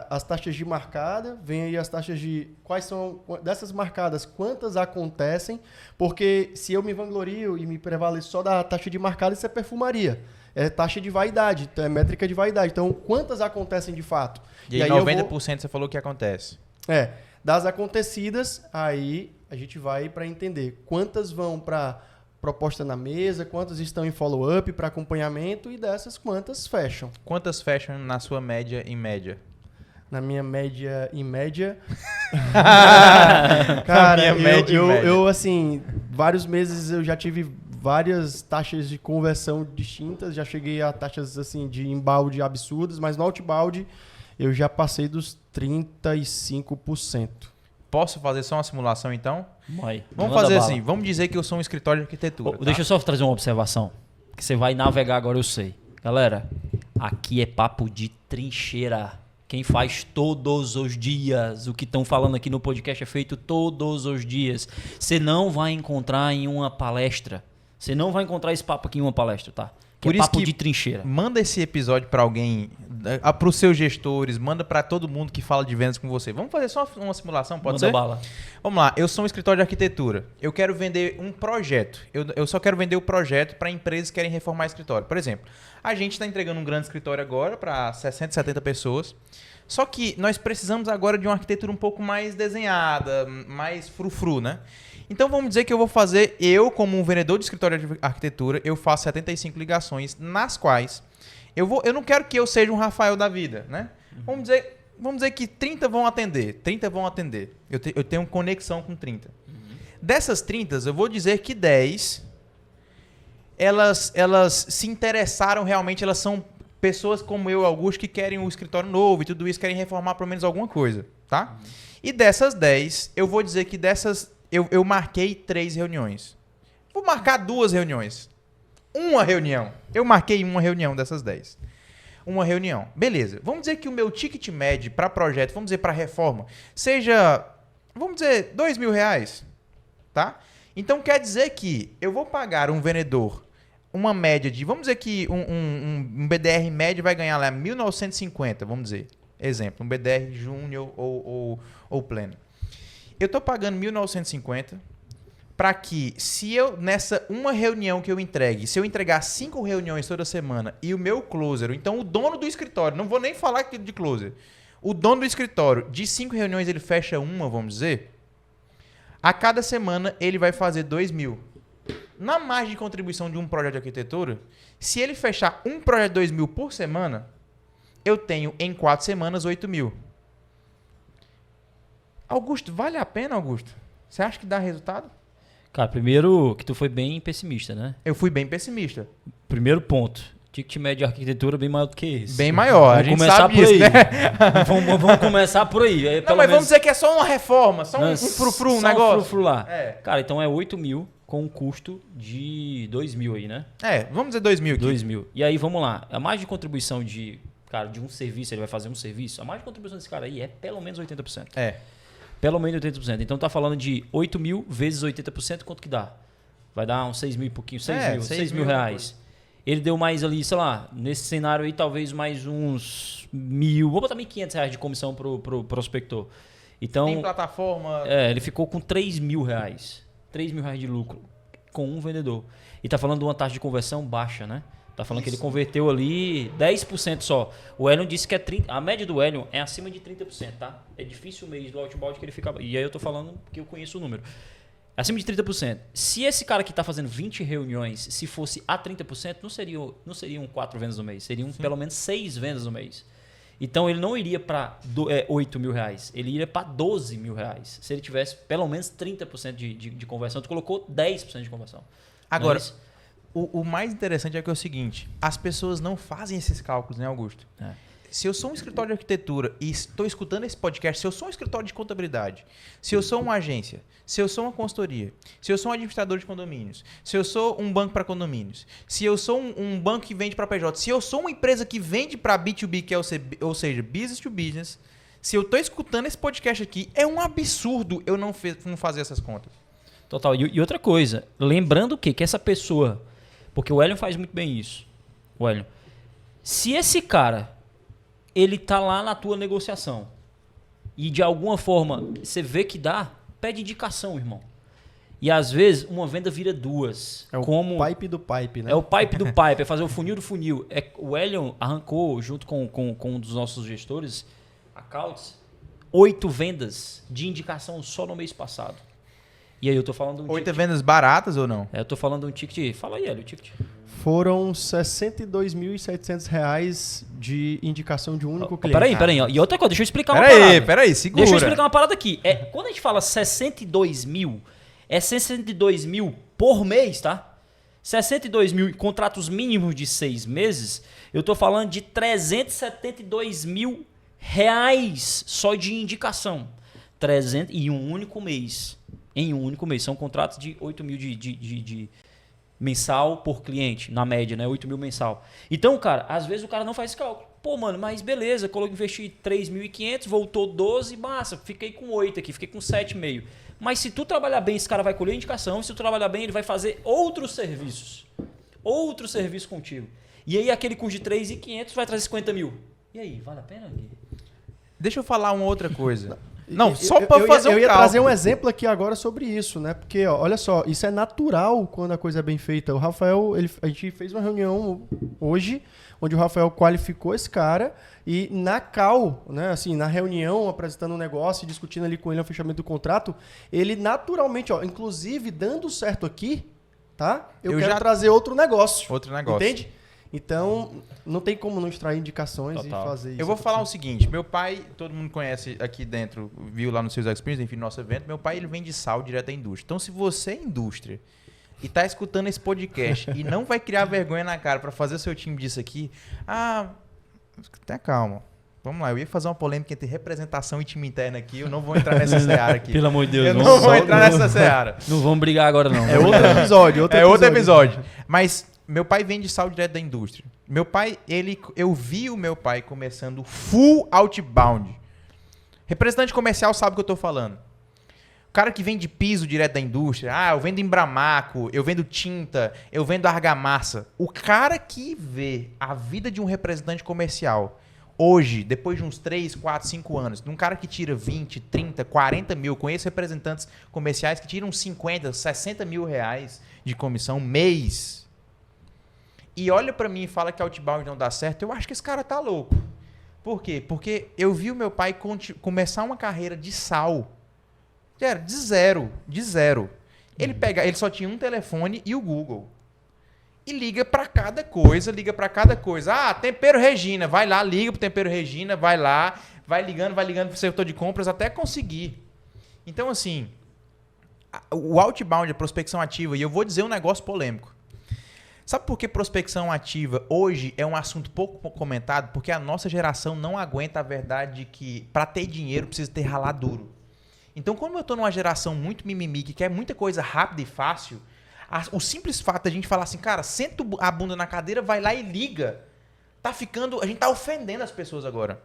As taxas de marcada, vem aí as taxas de... Quais são dessas marcadas? Quantas acontecem? Porque se eu me vanglorio e me prevaleço só da taxa de marcada, isso é perfumaria. É taxa de vaidade, então é métrica de vaidade. Então, quantas acontecem de fato? E aí 90% você falou que acontece. Das acontecidas, aí a gente vai para entender quantas vão para proposta na mesa, quantas estão em follow-up para acompanhamento e dessas quantas fecham. Quantas fecham na sua média em média? Na minha média, em média... Na Cara, minha média, em média. eu, assim, vários meses eu já tive várias taxas de conversão distintas, já cheguei a taxas, assim, de inbound absurdas, mas no outbound eu já passei dos 35%. Posso fazer só uma simulação, então? Vai, Vamos manda fazer bala. assim, vamos dizer que eu sou um escritório de arquitetura. tá? Deixa eu só trazer uma observação. Que você vai navegar agora, eu sei. Galera, aqui é papo de trincheira. Quem faz todos os dias. O que estão falando aqui no podcast é feito todos os dias. Você não vai encontrar em uma palestra. Você não vai encontrar esse papo aqui em uma palestra, tá? Que Por é isso papo que de trincheira. Manda esse episódio para alguém, para os seus gestores, manda para todo mundo que fala de vendas com você. Vamos fazer só uma simulação, pode Manda ser? bala. Vamos lá, eu sou um escritório de arquitetura. Eu quero vender um projeto. Eu só quero vender o projeto para empresas que querem reformar escritório. Por exemplo, a gente está entregando um grande escritório agora para 60, 70 pessoas. Só que nós precisamos agora de uma arquitetura um pouco mais desenhada, mais frufru, né? Então vamos dizer que eu vou fazer, como um vendedor de escritório de arquitetura, eu faço 75 ligações, nas quais eu não quero que eu seja um Rafael da vida, né? Vamos dizer que 30 vão atender. 30 vão atender. Eu tenho conexão com 30. Dessas 30, eu vou dizer que 10, elas se interessaram realmente, elas são pessoas como eu, Augusto, que querem um escritório novo e tudo isso, querem reformar pelo menos alguma coisa, tá? E dessas 10, eu vou dizer que dessas... Eu marquei 3 reuniões. Vou marcar 2 reuniões. Uma reunião. Eu marquei uma reunião dessas 10. Uma reunião. Beleza. Vamos dizer que o meu ticket médio para projeto, vamos dizer para reforma, seja, vamos dizer, R$2.000. Tá? Então quer dizer que eu vou pagar um vendedor uma média de, vamos dizer que um BDR médio vai ganhar lá 1.950, vamos dizer. Exemplo, um BDR Júnior ou Pleno. Eu estou pagando 1.950 para que, se eu, nessa uma reunião que eu entregue, se eu entregar 5 reuniões toda semana e o meu closer, então o dono do escritório, não vou nem falar aqui de closer, o dono do escritório, de 5 reuniões ele fecha uma, vamos dizer, a cada semana ele vai fazer 2.000. Na margem de contribuição de um projeto de arquitetura, se ele fechar um projeto de 2.000 por semana, eu tenho em 4 semanas 8.000. Augusto, vale a pena, Augusto? Você acha que dá resultado? Cara, primeiro que tu foi bem pessimista, né? Eu fui bem pessimista. Primeiro ponto. Ticket médio de arquitetura bem maior do que esse. Bem maior, a gente sabe disso, né? Vamos começar por aí. Não, mas vamos dizer que é só uma reforma, só um frufru, um negócio. Um frufru lá. É. Cara, então é 8.000 com um custo de 2.000 aí, né? Vamos dizer 2.000 aqui. 2.000. E aí, vamos lá. A margem de contribuição de um serviço, ele vai fazer um serviço, a margem de contribuição desse cara aí é pelo menos 80%. Pelo menos 80%. Então tá falando de 8.000 vezes 80%, quanto que dá? Vai dar uns 6.000 e pouquinho, 6 mil reais. Ele deu mais ali, sei lá, nesse cenário aí, talvez mais uns 1.000, vou botar 1.500 reais de comissão pro prospector. Então, tem plataforma... ele ficou com 3.000 reais. 3.000 reais de lucro com um vendedor. E tá falando de uma taxa de conversão baixa, né? Tá falando que ele converteu ali 10% só. O Helion disse que a média do Helion é acima de 30%, tá? É difícil o mês do outbound que ele fica... E aí eu tô falando que eu conheço o número. Acima de 30%. Se esse cara que está fazendo 20 reuniões, se fosse a 30%, não seriam 4 vendas no mês, seriam pelo menos 6 vendas no mês. Então ele não iria para 8 mil reais, ele iria para 12 mil reais. Se ele tivesse pelo menos 30% de conversão, tu colocou 10% de conversão. Agora, o mais interessante é que é o seguinte, as pessoas não fazem esses cálculos, né, Augusto? Se eu sou um escritório de arquitetura e estou escutando esse podcast, se eu sou um escritório de contabilidade, se eu sou uma agência, se eu sou uma consultoria, se eu sou um administrador de condomínios, se eu sou um banco para condomínios, se eu sou um banco que vende para PJ, se eu sou uma empresa que vende para B2B, que é ou seja, business to business, se eu estou escutando esse podcast aqui, é um absurdo eu não fazer essas contas. Total. E outra coisa, lembrando que essa pessoa, porque o Hélio faz muito bem isso, o Hélio, se esse cara ele tá lá na tua negociação e de alguma forma você vê que dá, pede indicação, irmão. E às vezes uma venda vira 2. É o pipe do pipe, né? É o pipe do pipe, é fazer o funil do funil. O Hélio arrancou, junto com um dos nossos gestores, a Couts, 8 vendas de indicação só no mês passado. E aí eu tô falando de um 8 vendas baratas ou não? Eu tô falando de um ticket. Fala aí, Hélio, o ticket. Foram R$ 62.700 de indicação de um único cliente. Peraí. E outra coisa, deixa eu explicar uma parada. Peraí, segura. Deixa eu explicar uma parada aqui. Quando a gente fala 62 mil, é 62 mil por mês, tá? 62 mil em contratos mínimos de 6 meses, eu tô falando de 372 mil reais só de indicação. 300 em um único mês. Em um único mês. São contratos de 8 mil de mensal por cliente, na média, né? 8 mil mensal. Então, cara, às vezes o cara não faz esse cálculo. Pô, mano, mas beleza, investi 3.500, voltou 12, massa, fiquei com 8 aqui, fiquei com 7,5. Mas se tu trabalhar bem, esse cara vai colher indicação, se tu trabalhar bem, ele vai fazer outros serviços contigo. E aí aquele custo de 3.500 vai trazer 50 mil. E aí, vale a pena, Gui? Deixa eu falar uma outra coisa. Não, só para fazer um Eu ia cálculo. trazer um exemplo aqui agora sobre isso, né? Porque, ó, olha só, isso é natural quando a coisa é bem feita. O Rafael, a gente fez uma reunião hoje, onde o Rafael qualificou esse cara e na call, né? Assim, na reunião, apresentando um negócio e discutindo ali com ele o fechamento do contrato, ele naturalmente, ó, inclusive dando certo aqui, tá? Eu quero trazer outro negócio. Outro negócio. Entende? Então, não tem como não extrair indicações Total. e fazer isso. Eu vou falar o seguinte, meu pai, todo mundo conhece aqui dentro, viu lá no Seus Experience, enfim, no nosso evento, meu pai ele vende sal direto da indústria. Então, se você é indústria e tá escutando esse podcast e não vai criar vergonha na cara para fazer o seu time disso aqui, tenha calma. Vamos lá, eu ia fazer uma polêmica entre representação e time interno aqui, eu não vou entrar nessa seara aqui. Pelo amor de Deus. Eu não vou entrar nessa seara. Não vamos brigar agora, não. É outro episódio. Outro episódio. Mas meu pai vende sal direto da indústria. Meu pai, eu vi o meu pai começando full outbound. Representante comercial sabe o que eu tô falando. O cara que vende piso direto da indústria, eu vendo Embramaco, eu vendo tinta, eu vendo argamassa. O cara que vê a vida de um representante comercial hoje, depois de uns 3, 4, 5 anos, de um cara que tira 20, 30, 40 mil, conheço representantes comerciais que tiram 50, 60 mil reais de comissão mês. E olha pra mim e fala que outbound não dá certo, eu acho que esse cara tá louco. Por quê? Porque eu vi o meu pai começar uma carreira de sal. Era de zero. Ele só tinha um telefone e o Google. E liga pra cada coisa. Tempero Regina, vai lá, liga pro Tempero Regina, vai lá, vai ligando pro setor de compras até conseguir. Então, assim, o outbound, a prospecção ativa, e eu vou dizer um negócio polêmico. Sabe por que prospecção ativa hoje é um assunto pouco comentado? Porque a nossa geração não aguenta a verdade de que para ter dinheiro precisa ter ralar duro. Então, como eu estou numa geração muito mimimi, que quer muita coisa rápida e fácil, o simples fato da gente falar assim, cara, senta a bunda na cadeira, vai lá e liga. A gente tá ofendendo as pessoas agora.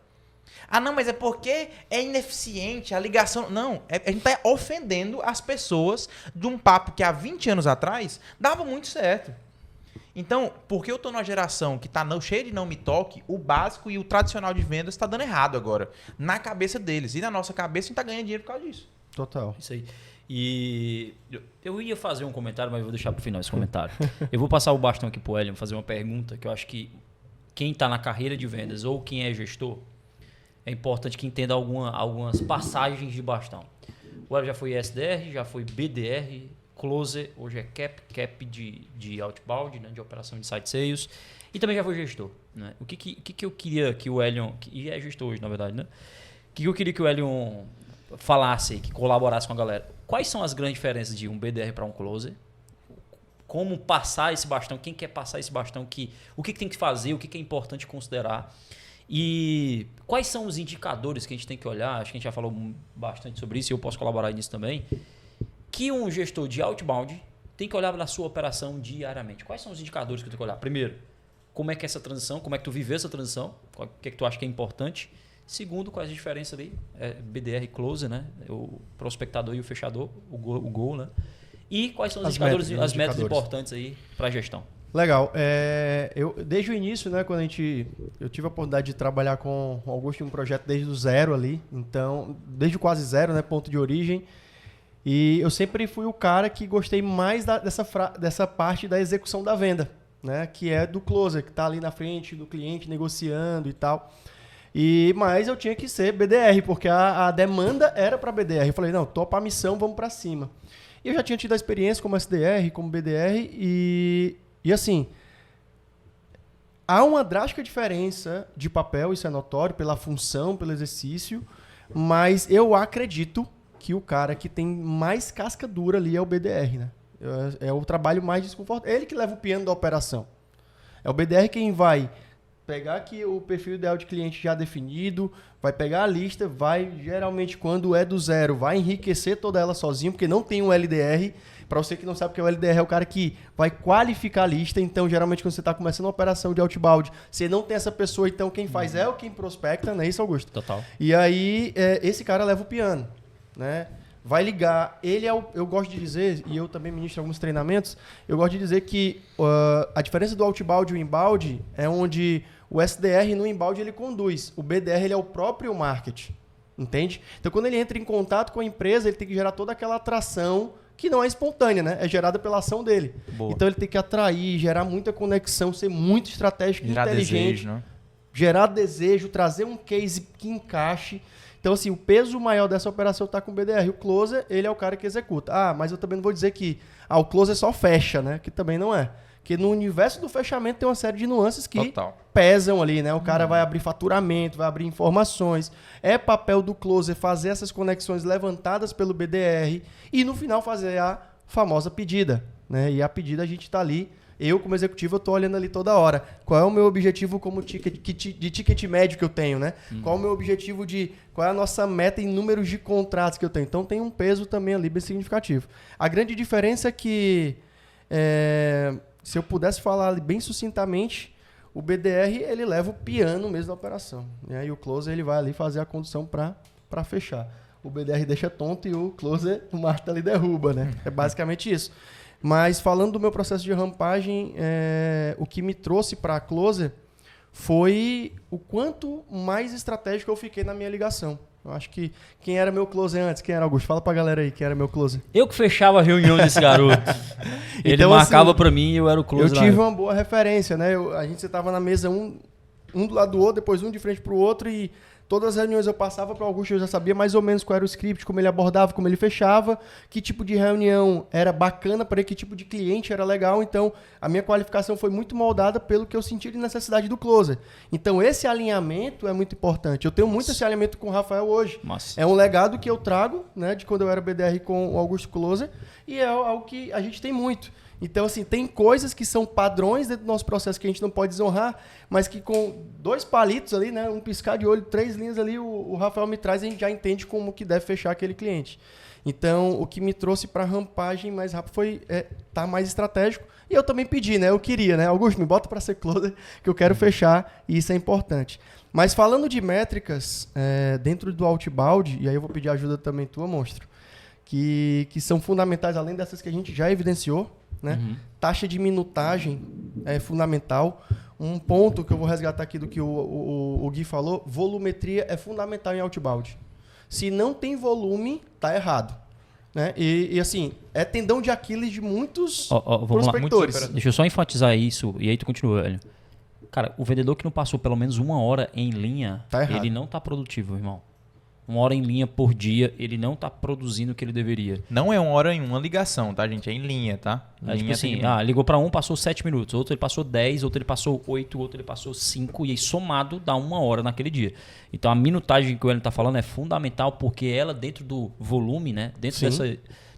Não, mas é porque é ineficiente, a ligação... Não, a gente tá ofendendo as pessoas de um papo que há 20 anos atrás dava muito certo. Então, porque eu tô numa geração que tá cheia de não me toque, o básico e o tradicional de vendas está dando errado agora. Na cabeça deles. E na nossa cabeça a gente tá ganhando dinheiro por causa disso. Total. Isso aí. E eu ia fazer um comentário, mas vou deixar pro final esse comentário. Eu vou passar o bastão aqui pro Hélio, fazer uma pergunta que eu acho que quem tá na carreira de vendas ou quem é gestor, é importante que entenda algumas passagens de bastão. O Hélio já foi SDR, já foi BDR, Closer, hoje é Cap de outbound, né, de operação de site sales, e também já foi gestor. Né? O que eu queria que o Hélio, e é gestor hoje, na verdade, né? O que eu queria que o Hélio falasse, que colaborasse com a galera? Quais são as grandes diferenças de um BDR para um Closer? Como passar esse bastão? Quem quer passar esse bastão? O que tem que fazer? O que é importante considerar? E quais são os indicadores que a gente tem que olhar? Acho que a gente já falou bastante sobre isso e eu posso colaborar nisso também. Que um gestor de outbound tem que olhar na sua operação diariamente. Quais são os indicadores que eu tenho que olhar? Primeiro, como é que é essa transição? Como é que tu viveu essa transição? O que é que tu acha que é importante? Segundo, quais as diferenças ali? BDR e Closer, né? O prospectador e o fechador, o goal, né? E quais são os indicadores, as metas importantes aí para a gestão? Legal. Desde o início, né, quando eu tive a oportunidade de trabalhar com o Augusto em um projeto desde o zero ali, então, desde o quase zero, né, ponto de origem, e eu sempre fui o cara que gostei mais dessa parte da execução da venda, né, que é do closer, que está ali na frente do cliente negociando e tal. Mas eu tinha que ser BDR, porque a demanda era para BDR. Eu falei, não, topa a missão, vamos para cima. E eu já tinha tido a experiência como SDR, como BDR, e assim, há uma drástica diferença de papel, isso é notório, pela função, pelo exercício, mas eu acredito que o cara que tem mais casca dura ali é o BDR, né? É o trabalho mais desconfortável. É ele que leva o piano da operação. É o BDR quem vai pegar aqui o perfil ideal de cliente já definido, vai pegar a lista, vai, geralmente, quando é do zero, vai enriquecer toda ela sozinho, porque não tem um LDR. Para você que não sabe o que é o LDR, é o cara que vai qualificar a lista. Então, geralmente, quando você está começando uma operação de outbound, você não tem essa pessoa, então quem faz é o quem prospecta, não é isso, Augusto? Total. E aí, esse cara leva o piano, né? Vai ligar. Ele eu gosto de dizer, e eu também ministro alguns treinamentos, eu gosto de dizer que a diferença do outbound e o inbound é onde o SDR no inbound ele conduz. O BDR ele é o próprio marketing, entende? Então, quando ele entra em contato com a empresa, ele tem que gerar toda aquela atração que não é espontânea, né? É gerada pela ação dele. Boa. Então, ele tem que atrair, gerar muita conexão, ser muito estratégico, Gerar inteligente. desejo, né? Gerar desejo, trazer um case que encaixe. Então, assim, o peso maior dessa operação está com o BDR. O closer, ele é o cara que executa. Mas eu também não vou dizer que o closer só fecha, né? Que também não é. Porque no universo do fechamento tem uma série de nuances que pesam ali, né? O cara vai abrir faturamento, vai abrir informações. É papel do closer fazer essas conexões levantadas pelo BDR e, no final, fazer a famosa pedida, né? E a pedida a gente está ali. Eu, como executivo, eu estou olhando ali toda hora. Qual é o meu objetivo como de ticket médio que eu tenho, né? Qual é o meu objetivo qual é a nossa meta em números de contratos que eu tenho? Então, tem um peso também ali bem significativo. A grande diferença é que, se eu pudesse falar bem sucintamente, o BDR, ele leva o piano mesmo da operação. E o closer, ele vai ali fazer a condução para fechar. O BDR deixa tonto e o closer, o martelo ali derruba, né? É basicamente isso. Mas falando do meu processo de rampagem, o que me trouxe para a Closer foi o quanto mais estratégico eu fiquei na minha ligação. Eu acho que quem era meu Closer antes? Quem era, Augusto? Fala pra galera aí quem era meu Closer. Eu que fechava a reunião desse garoto. Ele então, marcava assim, para mim e eu era o Closer. Eu tive uma boa referência, né? A gente sentava na mesa um do lado do outro, depois um de frente pro outro e todas as reuniões eu passava para o Augusto, eu já sabia mais ou menos qual era o script, como ele abordava, como ele fechava, que tipo de reunião era bacana para ele, que tipo de cliente era legal. Então, a minha qualificação foi muito moldada pelo que eu senti de necessidade do closer. Então, esse alinhamento é muito importante. Eu tenho muito esse alinhamento com o Rafael hoje. Nossa. É um legado que eu trago, né, de quando eu era BDR com o Augusto Closer, e é algo que a gente tem muito. Então, assim, tem coisas que são padrões dentro do nosso processo que a gente não pode desonrar, mas que com 2 palitos ali, né, um piscar de olho, 3 linhas ali, o Rafael me traz e a gente já entende como que deve fechar aquele cliente. Então, o que me trouxe para a rampagem mais rápido foi tá mais estratégico. E eu também pedi, né? Eu queria, né? Augusto, me bota para ser closer, que eu quero fechar, e isso é importante. Mas falando de métricas, dentro do outbound, e aí eu vou pedir ajuda também tua, monstro, que são fundamentais, além dessas que a gente já evidenciou, né? Taxa de minutagem é fundamental. Um ponto que eu vou resgatar aqui do que o Gui falou, volumetria é fundamental em outbound. Se não tem volume, tá errado. Né? E assim, é tendão de Aquiles de muitos prospectores. Deixa eu só enfatizar isso, e aí tu continua, velho. Cara, o vendedor que não passou pelo menos 1 hora em linha, tá errado. ele não tá produtivo, irmão. 1 hora em linha por dia, ele não tá produzindo o que ele deveria. Não é 1 hora em uma ligação, tá, gente? É em linha, tá? É tipo assim, ligou pra um, passou 7 minutos, outro ele passou 10, outro ele passou 8, outro ele passou 5, e aí somado dá 1 hora naquele dia. Então a minutagem que o Hélio tá falando é fundamental, porque ela dentro do volume, né? Dentro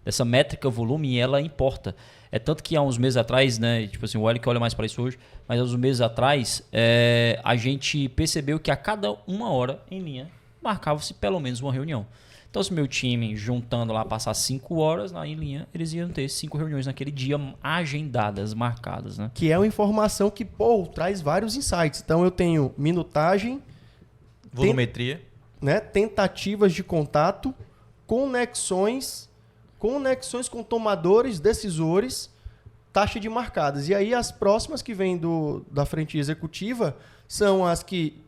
dessa métrica volume, ela importa. É tanto que há uns meses atrás, né? Tipo assim, o Hélio que olha mais para isso hoje, mas há uns meses atrás, a gente percebeu que a cada 1 hora em linha, marcava-se pelo menos uma reunião. Então, se meu time, juntando lá, passar 5 horas lá em linha, eles iam ter 5 reuniões naquele dia agendadas, marcadas, né? Que é uma informação que, traz vários insights. Então, eu tenho minutagem, volumetria, né, tentativas de contato, conexões com tomadores, decisores, taxa de marcadas. E aí, as próximas que vêm da frente executiva são as que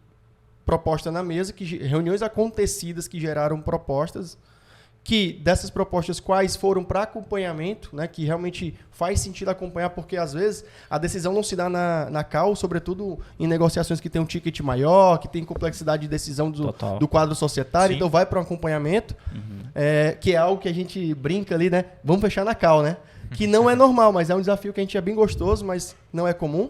proposta na mesa, reuniões acontecidas que geraram propostas, que dessas propostas quais foram para acompanhamento, né, que realmente faz sentido acompanhar, porque às vezes a decisão não se dá na call, sobretudo em negociações que tem um ticket maior, que tem complexidade de decisão do quadro societário, então vai para um acompanhamento, que é algo que a gente brinca ali, né, vamos fechar na call, né, que não é normal, mas é um desafio que a gente é bem gostoso, mas não é comum.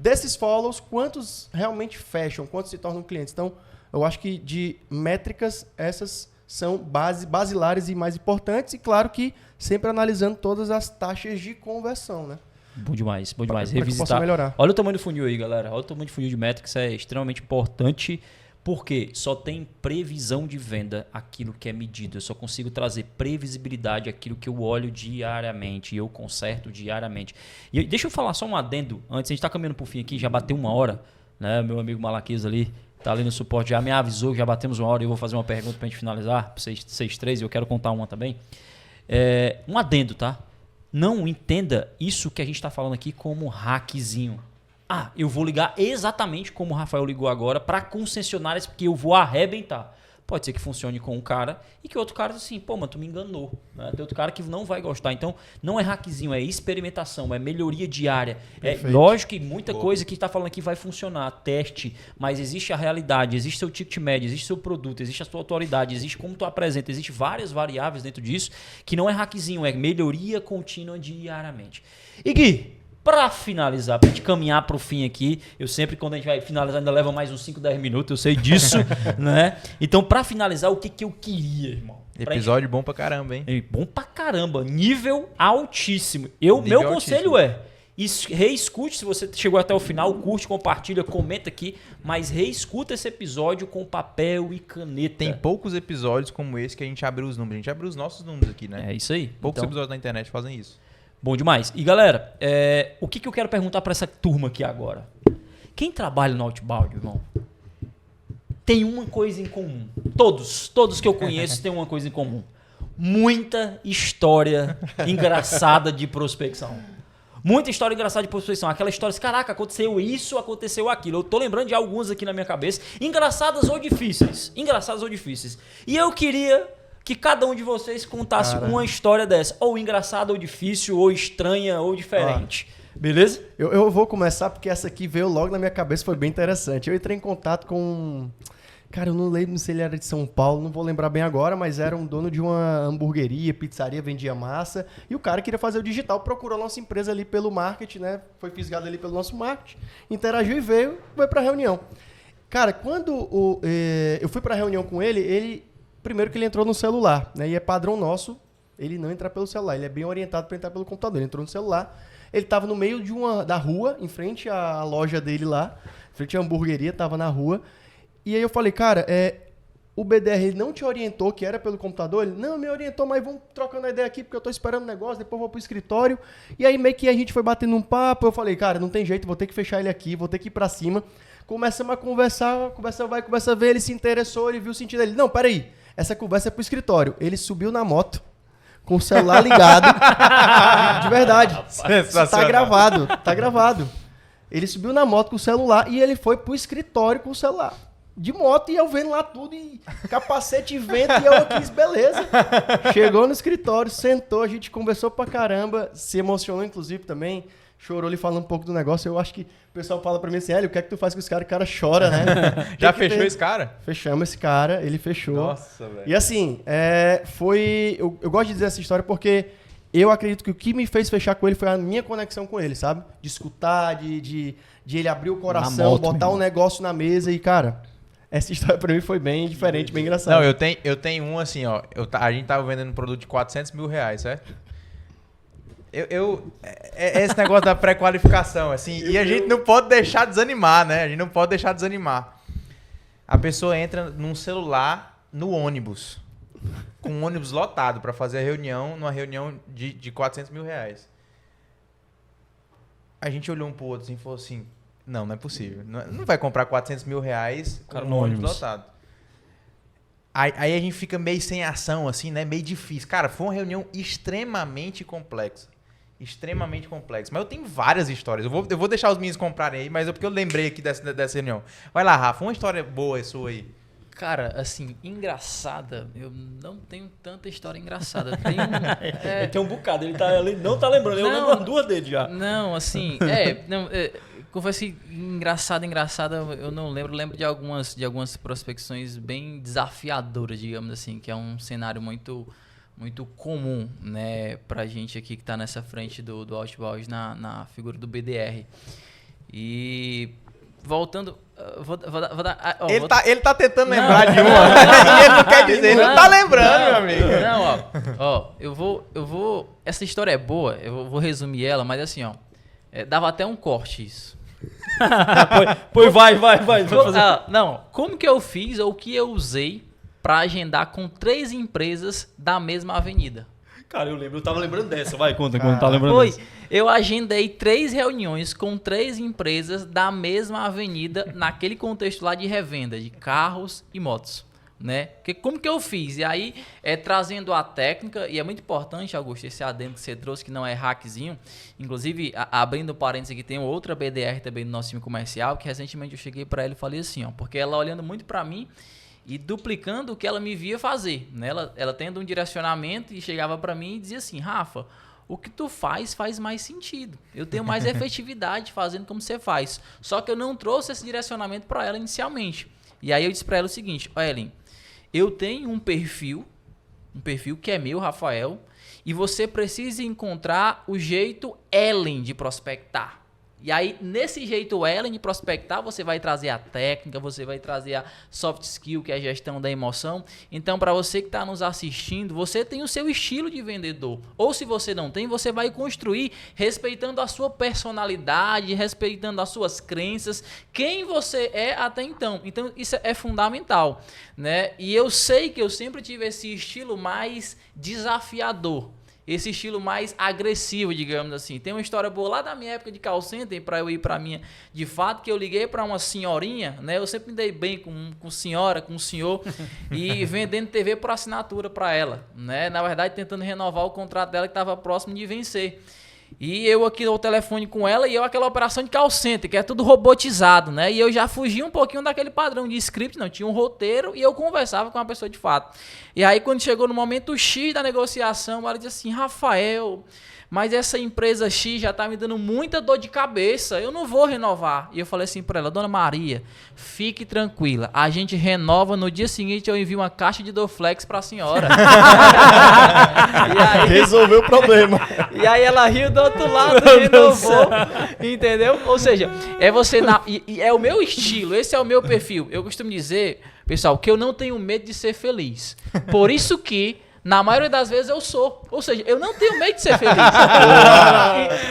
Desses follows, quantos realmente fecham? Quantos se tornam clientes? Então, eu acho que de métricas, essas são basilares e mais importantes. E claro que sempre analisando todas as taxas de conversão, né? Bom demais, bom demais. Revisitar. Que melhorar. Olha o tamanho do funil aí, galera. Olha o tamanho do funil de métricas, é extremamente importante. Porque só tem previsão de venda aquilo que é medido. Eu só consigo trazer previsibilidade aquilo que eu olho diariamente. E eu conserto diariamente. E deixa eu falar só um adendo. Antes, a gente está caminhando para o fim aqui, já bateu 1 hora. Né? Meu amigo Malaquias ali está ali no suporte, já me avisou que já batemos 1 hora. E eu vou fazer uma pergunta para a gente finalizar. Para vocês três, e eu quero contar uma também. Um adendo, tá? Não entenda isso que a gente está falando aqui como hackzinho. Eu vou ligar exatamente como o Rafael ligou agora para concessionárias, porque eu vou arrebentar. Pode ser que funcione com um cara e que outro cara assim, mas tu me enganou. Né? Tem outro cara que não vai gostar. Então, não é hackzinho, é experimentação, é melhoria diária. Perfeito. É lógico que muita coisa que está falando aqui vai funcionar, teste, mas existe a realidade, existe seu ticket médio, existe seu produto, existe a sua autoridade, existe como tu apresenta, existe várias variáveis dentro disso que não é hackzinho, é melhoria contínua diariamente. E Gui, para finalizar, para a gente caminhar para o fim aqui, eu sempre, quando a gente vai finalizar, ainda leva mais uns 5, 10 minutos, eu sei disso, né? Então, para finalizar, o que eu queria, irmão? Episódio bom pra caramba, hein? Bom pra caramba, nível altíssimo. Meu conselho reescute, se você chegou até o final, curte, compartilha, comenta aqui, mas reescuta esse episódio com papel e caneta. Tem poucos episódios como esse que a gente abriu os números. A gente abriu os nossos números aqui, né? É isso aí. Poucos episódios na internet fazem isso. Bom demais. E galera, o que eu quero perguntar para essa turma aqui agora? Quem trabalha no Outbound, irmão, tem uma coisa em comum. Todos que eu conheço têm uma coisa em comum. Muita história engraçada de prospecção. Muita história engraçada de prospecção. Aquela história assim, caraca, aconteceu isso, aconteceu aquilo. Eu tô lembrando de algumas aqui na minha cabeça. Engraçadas ou difíceis. E eu queria que cada um de vocês contasse uma história dessa. Ou engraçada, ou difícil, ou estranha, ou diferente. Beleza? Eu vou começar porque essa aqui veio logo na minha cabeça, foi bem interessante. Eu entrei em contato com... Cara, eu não lembro se ele era de São Paulo, não vou lembrar bem agora, mas era um dono de uma hamburgueria, pizzaria, vendia massa. E o cara queria fazer o digital, procurou a nossa empresa ali pelo marketing, né? Foi fisgado ali pelo nosso marketing, interagiu e veio pra reunião. Cara, quando eu fui pra reunião com ele... Primeiro que ele entrou no celular, né? E é padrão nosso ele não entrar pelo celular. Ele é bem orientado para entrar pelo computador. Ele entrou no celular. Ele estava no meio da rua, em frente à loja dele lá, em frente à hamburgueria, estava na rua. E aí eu falei, cara, o BDR ele não te orientou que era pelo computador? Ele, não, me orientou, mas vamos trocando a ideia aqui, porque eu estou esperando o negócio, depois eu vou pro escritório. E aí meio que a gente foi batendo um papo, eu falei, cara, não tem jeito, vou ter que fechar ele aqui, vou ter que ir para cima. Começamos a conversar, conversa vai, conversa vem, ele se interessou, ele viu o sentido dele. Não, peraí. Essa conversa é pro escritório. Ele subiu na moto, com o celular ligado. De verdade. Tá gravado. Ele subiu na moto com o celular e ele foi pro escritório com o celular. De moto e eu vendo lá tudo, e capacete e vento, e eu aqui, beleza. Chegou no escritório, sentou, a gente conversou pra caramba, se emocionou inclusive também. chorou ali falando um pouco do negócio. Eu acho que o pessoal fala pra mim assim, Hélio, o que é que tu faz com esse cara? O cara chora, né? Já fechou esse cara? Fechamos esse cara, ele fechou. Nossa, velho. E assim, eu gosto de dizer essa história porque eu acredito que o que me fez fechar com ele foi a minha conexão com ele, sabe? De escutar, de ele abrir o coração, moto, botar mesmo. um negócio na mesa e, cara, essa história pra mim foi bem diferente, bem engraçada. Não, eu tenho um assim, ó. A gente tava vendendo um produto de R$400 mil, certo? Esse negócio da pré-qualificação, assim, e a gente não pode deixar desanimar, né? A gente não pode deixar desanimar. A pessoa entra num celular no ônibus, com um ônibus lotado pra fazer a reunião, numa reunião de R$400 mil. A gente olhou um pro outro assim, e falou assim, não é possível. Não vai comprar R$400 mil com Cara, um no ônibus ônibus. lotado. Aí a gente fica meio sem ação, assim, né? Meio difícil. Cara, foi uma reunião extremamente complexa. Extremamente complexa. Mas eu tenho várias histórias. Eu vou deixar os meninos comprarem aí, mas é porque eu lembrei aqui dessa reunião. Vai lá, Rafa, uma história boa sua aí. Cara, assim, engraçada, eu não tenho tanta história engraçada. Tem Ele tem um bocado, ele não tá lembrando. Eu Não. lembro duas dele já. Não, assim, confesso que engraçada, eu não lembro. Lembro de algumas prospecções bem desafiadoras, digamos assim, que é um cenário muito comum, né, pra gente aqui que tá nessa frente do Outbound na figura do BDR. E voltando, vou dar... Ele tá tentando lembrar de uma. E ele não quer dizer, ele não tá lembrando, meu amigo. Não, eu vou... Essa história é boa, eu vou resumir ela, mas assim, dava até um corte isso. Pois vai fazer. Não, como que eu fiz ou o que eu usei pra agendar com 3 empresas da mesma avenida? Cara, eu tava lembrando dessa. Vai, conta quando tá lembrando Foi, dessa. eu agendei 3 reuniões com 3 empresas da mesma avenida naquele contexto lá de revenda de carros e motos, né? Porque como que eu fiz? E aí, trazendo a técnica, e é muito importante, Augusto, esse adendo que você trouxe, que não é hackzinho. Inclusive, abrindo parênteses aqui, tem outra BDR também do nosso time comercial, que recentemente eu cheguei pra ela e falei assim, porque ela olhando muito pra mim e duplicando o que ela me via fazer, né? Ela tendo um direcionamento e chegava para mim e dizia assim, Rafa, o que tu faz mais sentido. Eu tenho mais efetividade fazendo como você faz. Só que eu não trouxe esse direcionamento para ela inicialmente. E aí eu disse para ela o seguinte, Ellen, eu tenho um perfil que é meu, Rafael, e você precisa encontrar o jeito Ellen de prospectar. E aí, nesse jeito Ellen de prospectar, você vai trazer a técnica, você vai trazer a soft skill, que é a gestão da emoção. Então, para você que está nos assistindo, você tem o seu estilo de vendedor. Ou se você não tem, você vai construir respeitando a sua personalidade, respeitando as suas crenças, quem você é até então. Então, isso é fundamental, né? E eu sei que eu sempre tive esse estilo mais desafiador. Esse estilo mais agressivo, digamos assim. Tem uma história boa lá da minha época de call center, para eu ir para minha, de fato, que eu liguei para uma senhorinha, né? Eu sempre me dei bem com senhora, com senhor, e vendendo TV por assinatura para ela, né? Na verdade, tentando renovar o contrato dela que estava próximo de vencer. E eu aqui no telefone com ela e eu aquela operação de call center, que é tudo robotizado, né? E eu já fugi um pouquinho daquele padrão de script, não tinha um roteiro e eu conversava com a pessoa de fato. E aí quando chegou no momento X da negociação, ela disse assim, Rafael, mas essa empresa X já tá me dando muita dor de cabeça, eu não vou renovar. E eu falei assim para ela, Dona Maria, fique tranquila, a gente renova, no dia seguinte eu envio uma caixa de Dorflex pra senhora. E aí, resolveu o problema. E aí ela riu do outro lado e renovou, entendeu? Ou seja, é o meu estilo, esse é o meu perfil. Eu costumo dizer, pessoal, que eu não tenho medo de ser feliz. Por isso que na maioria das vezes eu sou. Ou seja, eu não tenho medo de ser feliz.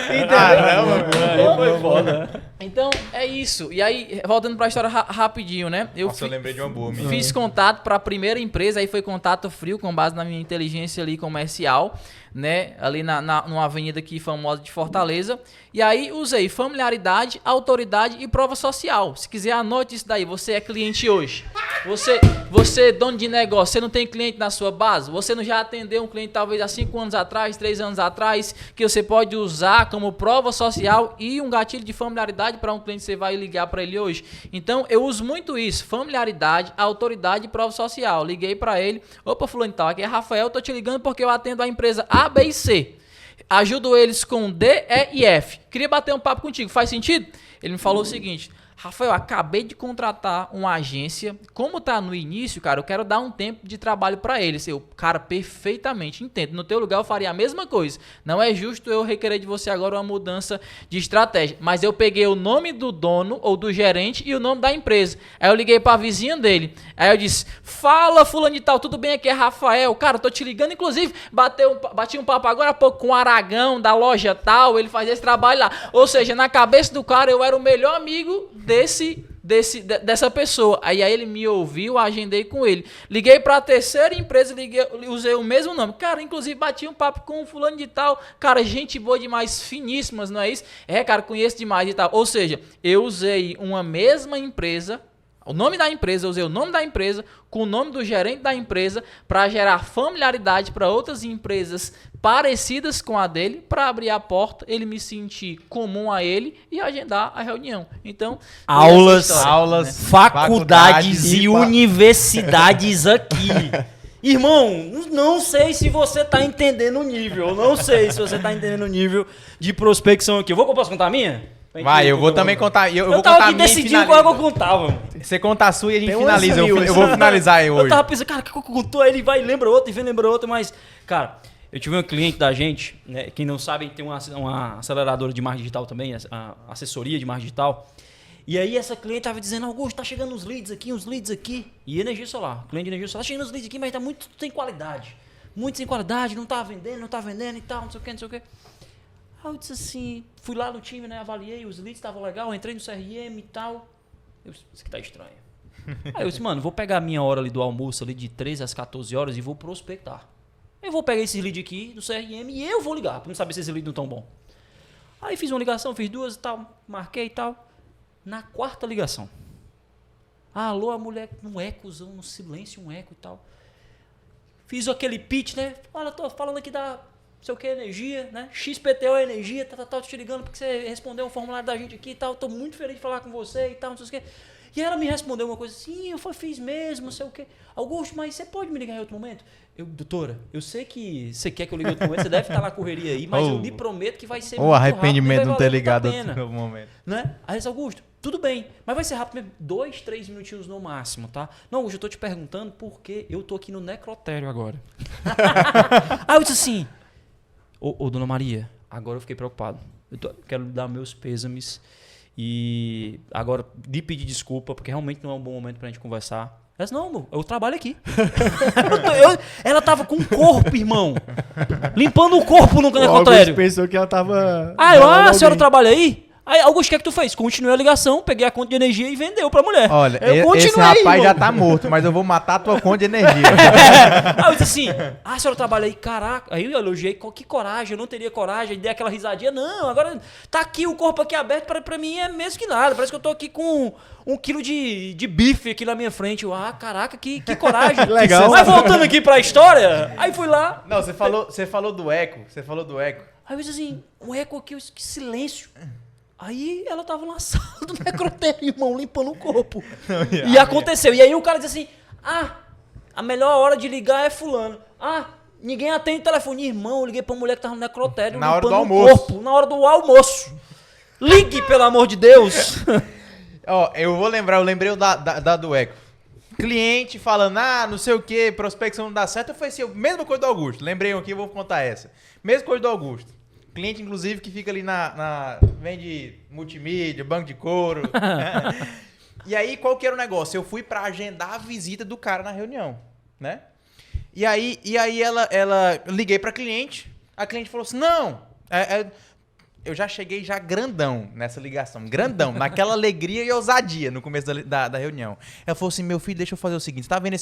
Entendeu? Foi foda. Então, é isso. E aí, voltando para a história rapidinho, né? Eu lembrei de uma boa. Fiz contato para a primeira empresa, aí foi contato frio, com base na minha inteligência ali comercial, né? Ali numa avenida aqui famosa de Fortaleza. E aí, usei familiaridade, autoridade e prova social. Se quiser, anote isso daí. Você é cliente hoje. Você dono de negócio, você não tem cliente na sua base? Você não já atendeu um cliente talvez há 5 anos atrás, 3 anos atrás, que você pode usar como prova social e um gatilho de familiaridade para um cliente que você vai ligar para ele hoje? Então, eu uso muito isso, familiaridade, autoridade e prova social. Liguei para ele, opa, fulano e tal, aqui é Rafael, tô te ligando porque eu atendo a empresa A, B e C. Ajudo eles com D, E e F. queria bater um papo contigo, faz sentido? Ele me falou o seguinte: Rafael, acabei de contratar uma agência, como tá no início, cara, eu quero dar um tempo de trabalho pra eles. Eu, cara, perfeitamente, entendo. No teu lugar eu faria a mesma coisa. Não é justo eu requerer de você agora uma mudança de estratégia. Mas eu peguei o nome do dono ou do gerente e o nome da empresa. Aí eu liguei pra vizinha dele. Aí eu disse: fala, fulano de tal, tudo bem? Aqui é Rafael. Cara, eu tô te ligando, inclusive, bati um papo agora há pouco com o Aragão, da loja tal, ele faz esse trabalho lá. Ou seja, na cabeça do cara, eu era o melhor amigo dessa pessoa. Aí ele me ouviu, agendei com ele. Liguei pra terceira empresa, usei o mesmo nome. Cara, inclusive bati um papo com um fulano de tal. Cara, gente boa demais, finíssimas, não é isso? É, cara, conheço demais e tal. Ou seja, eu usei uma mesma empresa, o nome da empresa, eu usei o nome da empresa com o nome do gerente da empresa para gerar familiaridade para outras empresas parecidas com a dele, para abrir a porta, ele me sentir comum a ele e agendar a reunião. Então, aulas, né? faculdades e universidades aqui. Irmão, não sei se você tá entendendo o nível. Não sei se você tá entendendo o nível de prospecção aqui. Posso contar a minha? Vai, eu vou também contar. Eu vou tava contar aqui decidindo qual é que eu contava, mano. Você conta a sua e a gente Tem finaliza. umas mil, Eu vou finalizar aí hoje. Eu tava pensando, cara, o que eu contou? Aí ele vai, lembra outra, e vem, lembra outra, mas, cara, eu tive um cliente da gente, né, quem não sabe, tem uma aceleradora de marketing digital também, a assessoria de marketing digital. E aí essa cliente tava dizendo: Augusto, tá chegando uns leads aqui. E energia solar, cliente de energia solar, tá chegando uns leads aqui, mas tá muito sem qualidade. Muito sem qualidade, não tá vendendo e tal, não sei o que. Aí eu disse assim, fui lá no time, né, avaliei, os leads estavam legal, entrei no CRM e tal. Eu disse: isso aqui tá estranho. Aí eu disse: mano, vou pegar a minha hora ali do almoço ali de 13 às 14 horas e vou prospectar. Eu vou pegar esse lead aqui do CRM e eu vou ligar, pra não saber se esse lead não tão bom. Aí fiz uma ligação, fiz duas e tal, marquei e tal. Na quarta ligação: alô, a mulher num ecozão, no silêncio, um eco e tal. Fiz aquele pitch, né? Olha, tô falando aqui da não sei o que, energia, né? XPTO energia, tô te ligando porque você respondeu um formulário da gente aqui e tal. Tô muito feliz de falar com você e tal, não sei o que. E ela me respondeu uma coisa assim: eu fiz mesmo, não sei o que. Augusto, mas você pode me ligar em outro momento? Doutora, eu sei que você quer que eu ligue em outro momento, você deve estar na correria aí, mas eu lhe prometo que vai ser muito rápido. Arrependimento de não ter ligado em outro momento. Né? Aí disse: Augusto, tudo bem, mas vai ser rápido mesmo, 2, 3 minutinhos no máximo, tá? Não, Augusto, eu tô te perguntando porque eu tô aqui no necrotério agora. Aí eu disse assim: Ô, dona Maria, agora eu fiquei preocupado. Quero lhe dar meus pêsames e agora lhe pedir desculpa, porque realmente não é um bom momento pra gente conversar. Ela disse: não, amor, eu trabalho aqui. Ela tava com o corpo, irmão. Limpando o corpo no necrotério. Pensou que ela tava... A senhora trabalha aí? Aí, Augusto, o que é que tu fez? Continuei a ligação, peguei a conta de energia e vendeu pra mulher. Olha, esse rapaz já tá morto, mas eu vou matar a tua conta de energia. Aí eu disse assim: a senhora trabalha aí? Caraca. Aí eu elogiei: que coragem, eu não teria coragem. Dei aquela risadinha: não, agora tá aqui, o corpo aqui aberto, pra mim é mesmo que nada. Parece que eu tô aqui com 1 quilo de bife aqui na minha frente. Eu, caraca, que coragem. Legal. Mas voltando aqui pra história, aí fui lá. Não, você falou do eco. Aí eu disse assim: um eco aqui, que silêncio. Aí ela tava na sala do necrotério, irmão, limpando o corpo. E aconteceu. E aí o cara disse assim: a melhor hora de ligar é fulano. Ninguém atende o telefone. Irmão, eu liguei pra mulher que tava no necrotério na hora do limpando almoço. o corpo. Na hora do almoço. Ligue, pelo amor de Deus. Ó, eu lembrei do eco. Cliente falando: não sei o que, prospecção não dá certo. Eu falei assim: mesma coisa do Augusto. Lembrei aqui, eu vou contar essa. Mesma coisa do Augusto. Cliente, inclusive, que fica ali vende multimídia, banco de couro. E aí, qual que era o negócio? Eu fui pra agendar a visita do cara na reunião, né? E aí ela liguei pra cliente, a cliente falou assim: não, eu já cheguei grandão nessa ligação, grandão, naquela alegria e ousadia no começo da reunião. Ela falou assim: meu filho, deixa eu fazer o seguinte, tá vendo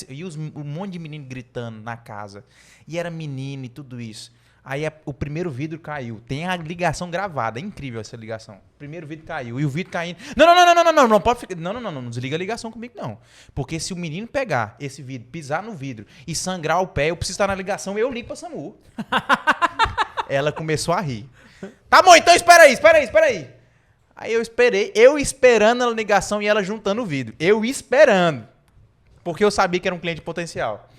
um monte de menino gritando na casa, e era menino e tudo isso. Aí o primeiro vidro caiu. Tem a ligação gravada. É incrível essa ligação. O primeiro vidro caiu. E o vidro caindo. Não pode ficar. Não desliga a ligação comigo, não. Porque se o menino pegar esse vidro, pisar no vidro e sangrar o pé, eu preciso estar na ligação, eu ligo pra SAMU. Ela começou a rir. Tá bom, então espera aí. Aí eu esperando a ligação e ela juntando o vidro. Eu esperando. Porque eu sabia que era um cliente potencial.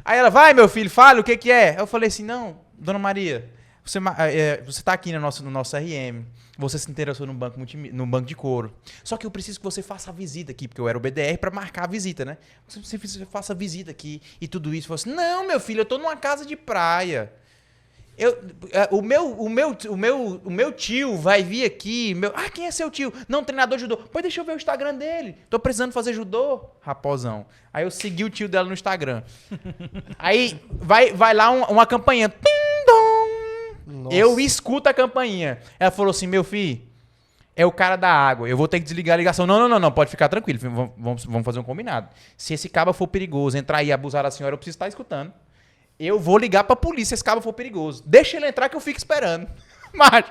Aí ela: vai, meu filho, fala o que é. Eu falei assim: não, dona Maria, Você tá aqui no nosso RM, você se interessou no banco de couro. Só que eu preciso que você faça a visita aqui, porque eu era o BDR para marcar a visita, né? Você faça a visita aqui e tudo isso. Você falou assim, não, meu filho, eu tô numa casa de praia. O meu tio vai vir aqui. Quem é seu tio? Não, treinador de judô. Pois deixa eu ver o Instagram dele. Tô precisando fazer judô, rapazão. Aí eu segui o tio dela no Instagram. Aí vai lá uma campainha. Tim, dom. Nossa. Eu escuto a campainha. Ela falou assim, meu filho, é o cara da água. Eu vou ter que desligar a ligação. Não. Pode ficar tranquilo. Vamos fazer um combinado. Se esse cabo for perigoso, entrar aí e abusar da senhora, eu preciso estar escutando. Eu vou ligar pra polícia se esse cabo for perigoso. Deixa ele entrar que eu fico esperando. Mas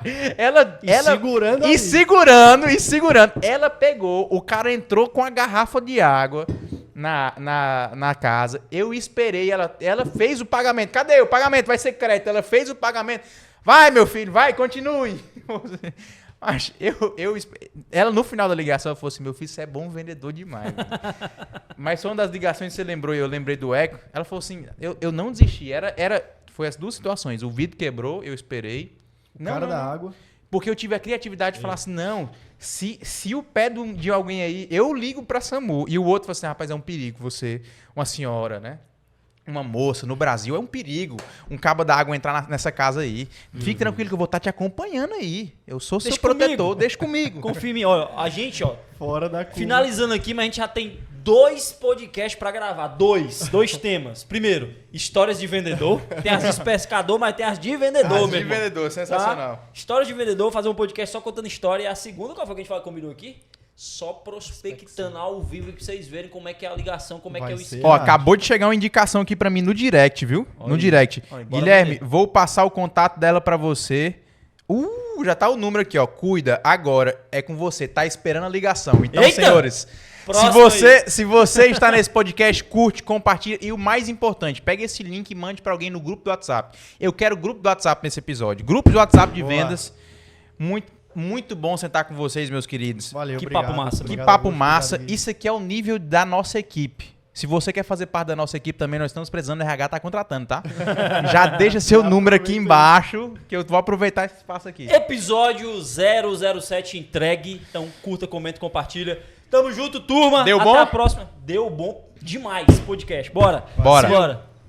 segurando. Ela pegou, o cara entrou com a garrafa de água na casa. Eu esperei, ela fez o pagamento. Cadê o pagamento? Vai ser crédito. Ela fez o pagamento. Vai, meu filho, vai, continue. Mas ela, no final da ligação, ela falou assim, meu filho, você é bom vendedor demais. Mas foi uma das ligações que você lembrou e eu lembrei do Eco. Ela falou assim, eu não desisti. Foi as duas situações. O vidro quebrou, eu esperei. O cara da água. Porque eu tive a criatividade de falar assim, não, se o pé de alguém aí, eu ligo pra SAMU. E o outro falou assim, rapaz, é um perigo você, uma senhora, né? Uma moça no Brasil, é um perigo um cabo da água entrar nessa casa aí. Fique tranquilo que eu vou estar te acompanhando aí. Eu sou seu protetor, deixa comigo. Confia em mim, ó. A gente, ó, Fora da curva. finalizando aqui, mas a gente já tem 2 podcasts pra gravar. Dois temas. Primeiro, histórias de vendedor. Tem as de pescador, mas tem as de vendedor, De meu irmão. vendedor, sensacional. Tá? Histórias de vendedor, fazer um podcast só contando história. E a segunda, qual foi que a gente combinou aqui? Só prospectando ao vivo pra vocês verem como é que é a ligação, como é que é o Vai ser. esquema. Ó, acabou de chegar uma indicação aqui pra mim no direct, viu? Olha No aí. direct. Olha aí, bora Guilherme, vender. vou passar o contato dela pra você. Já tá o número aqui, ó. Cuida, agora é com você. Tá esperando a ligação. Então, Eita! senhores, Próximo se você está nesse podcast, curte, compartilha e o mais importante, pega esse link e mande pra alguém no grupo do WhatsApp. Eu quero grupo do WhatsApp nesse episódio. Grupo de WhatsApp de Boa. vendas. Muito bom sentar com vocês, meus queridos. Valeu, Que obrigado. papo massa. Que Obrigado, papo Augusto, massa. obrigado, Gui. Isso aqui é o nível da nossa equipe. Se você quer fazer parte da nossa equipe também, nós estamos precisando, o RH tá contratando, tá? Já deixa seu número aqui embaixo, que eu vou aproveitar esse espaço aqui. Episódio 007 entregue. Então curta, comenta, compartilha. Tamo junto, turma. Deu Até bom? a próxima. Deu bom demais esse podcast. Bora. Bora. Bora.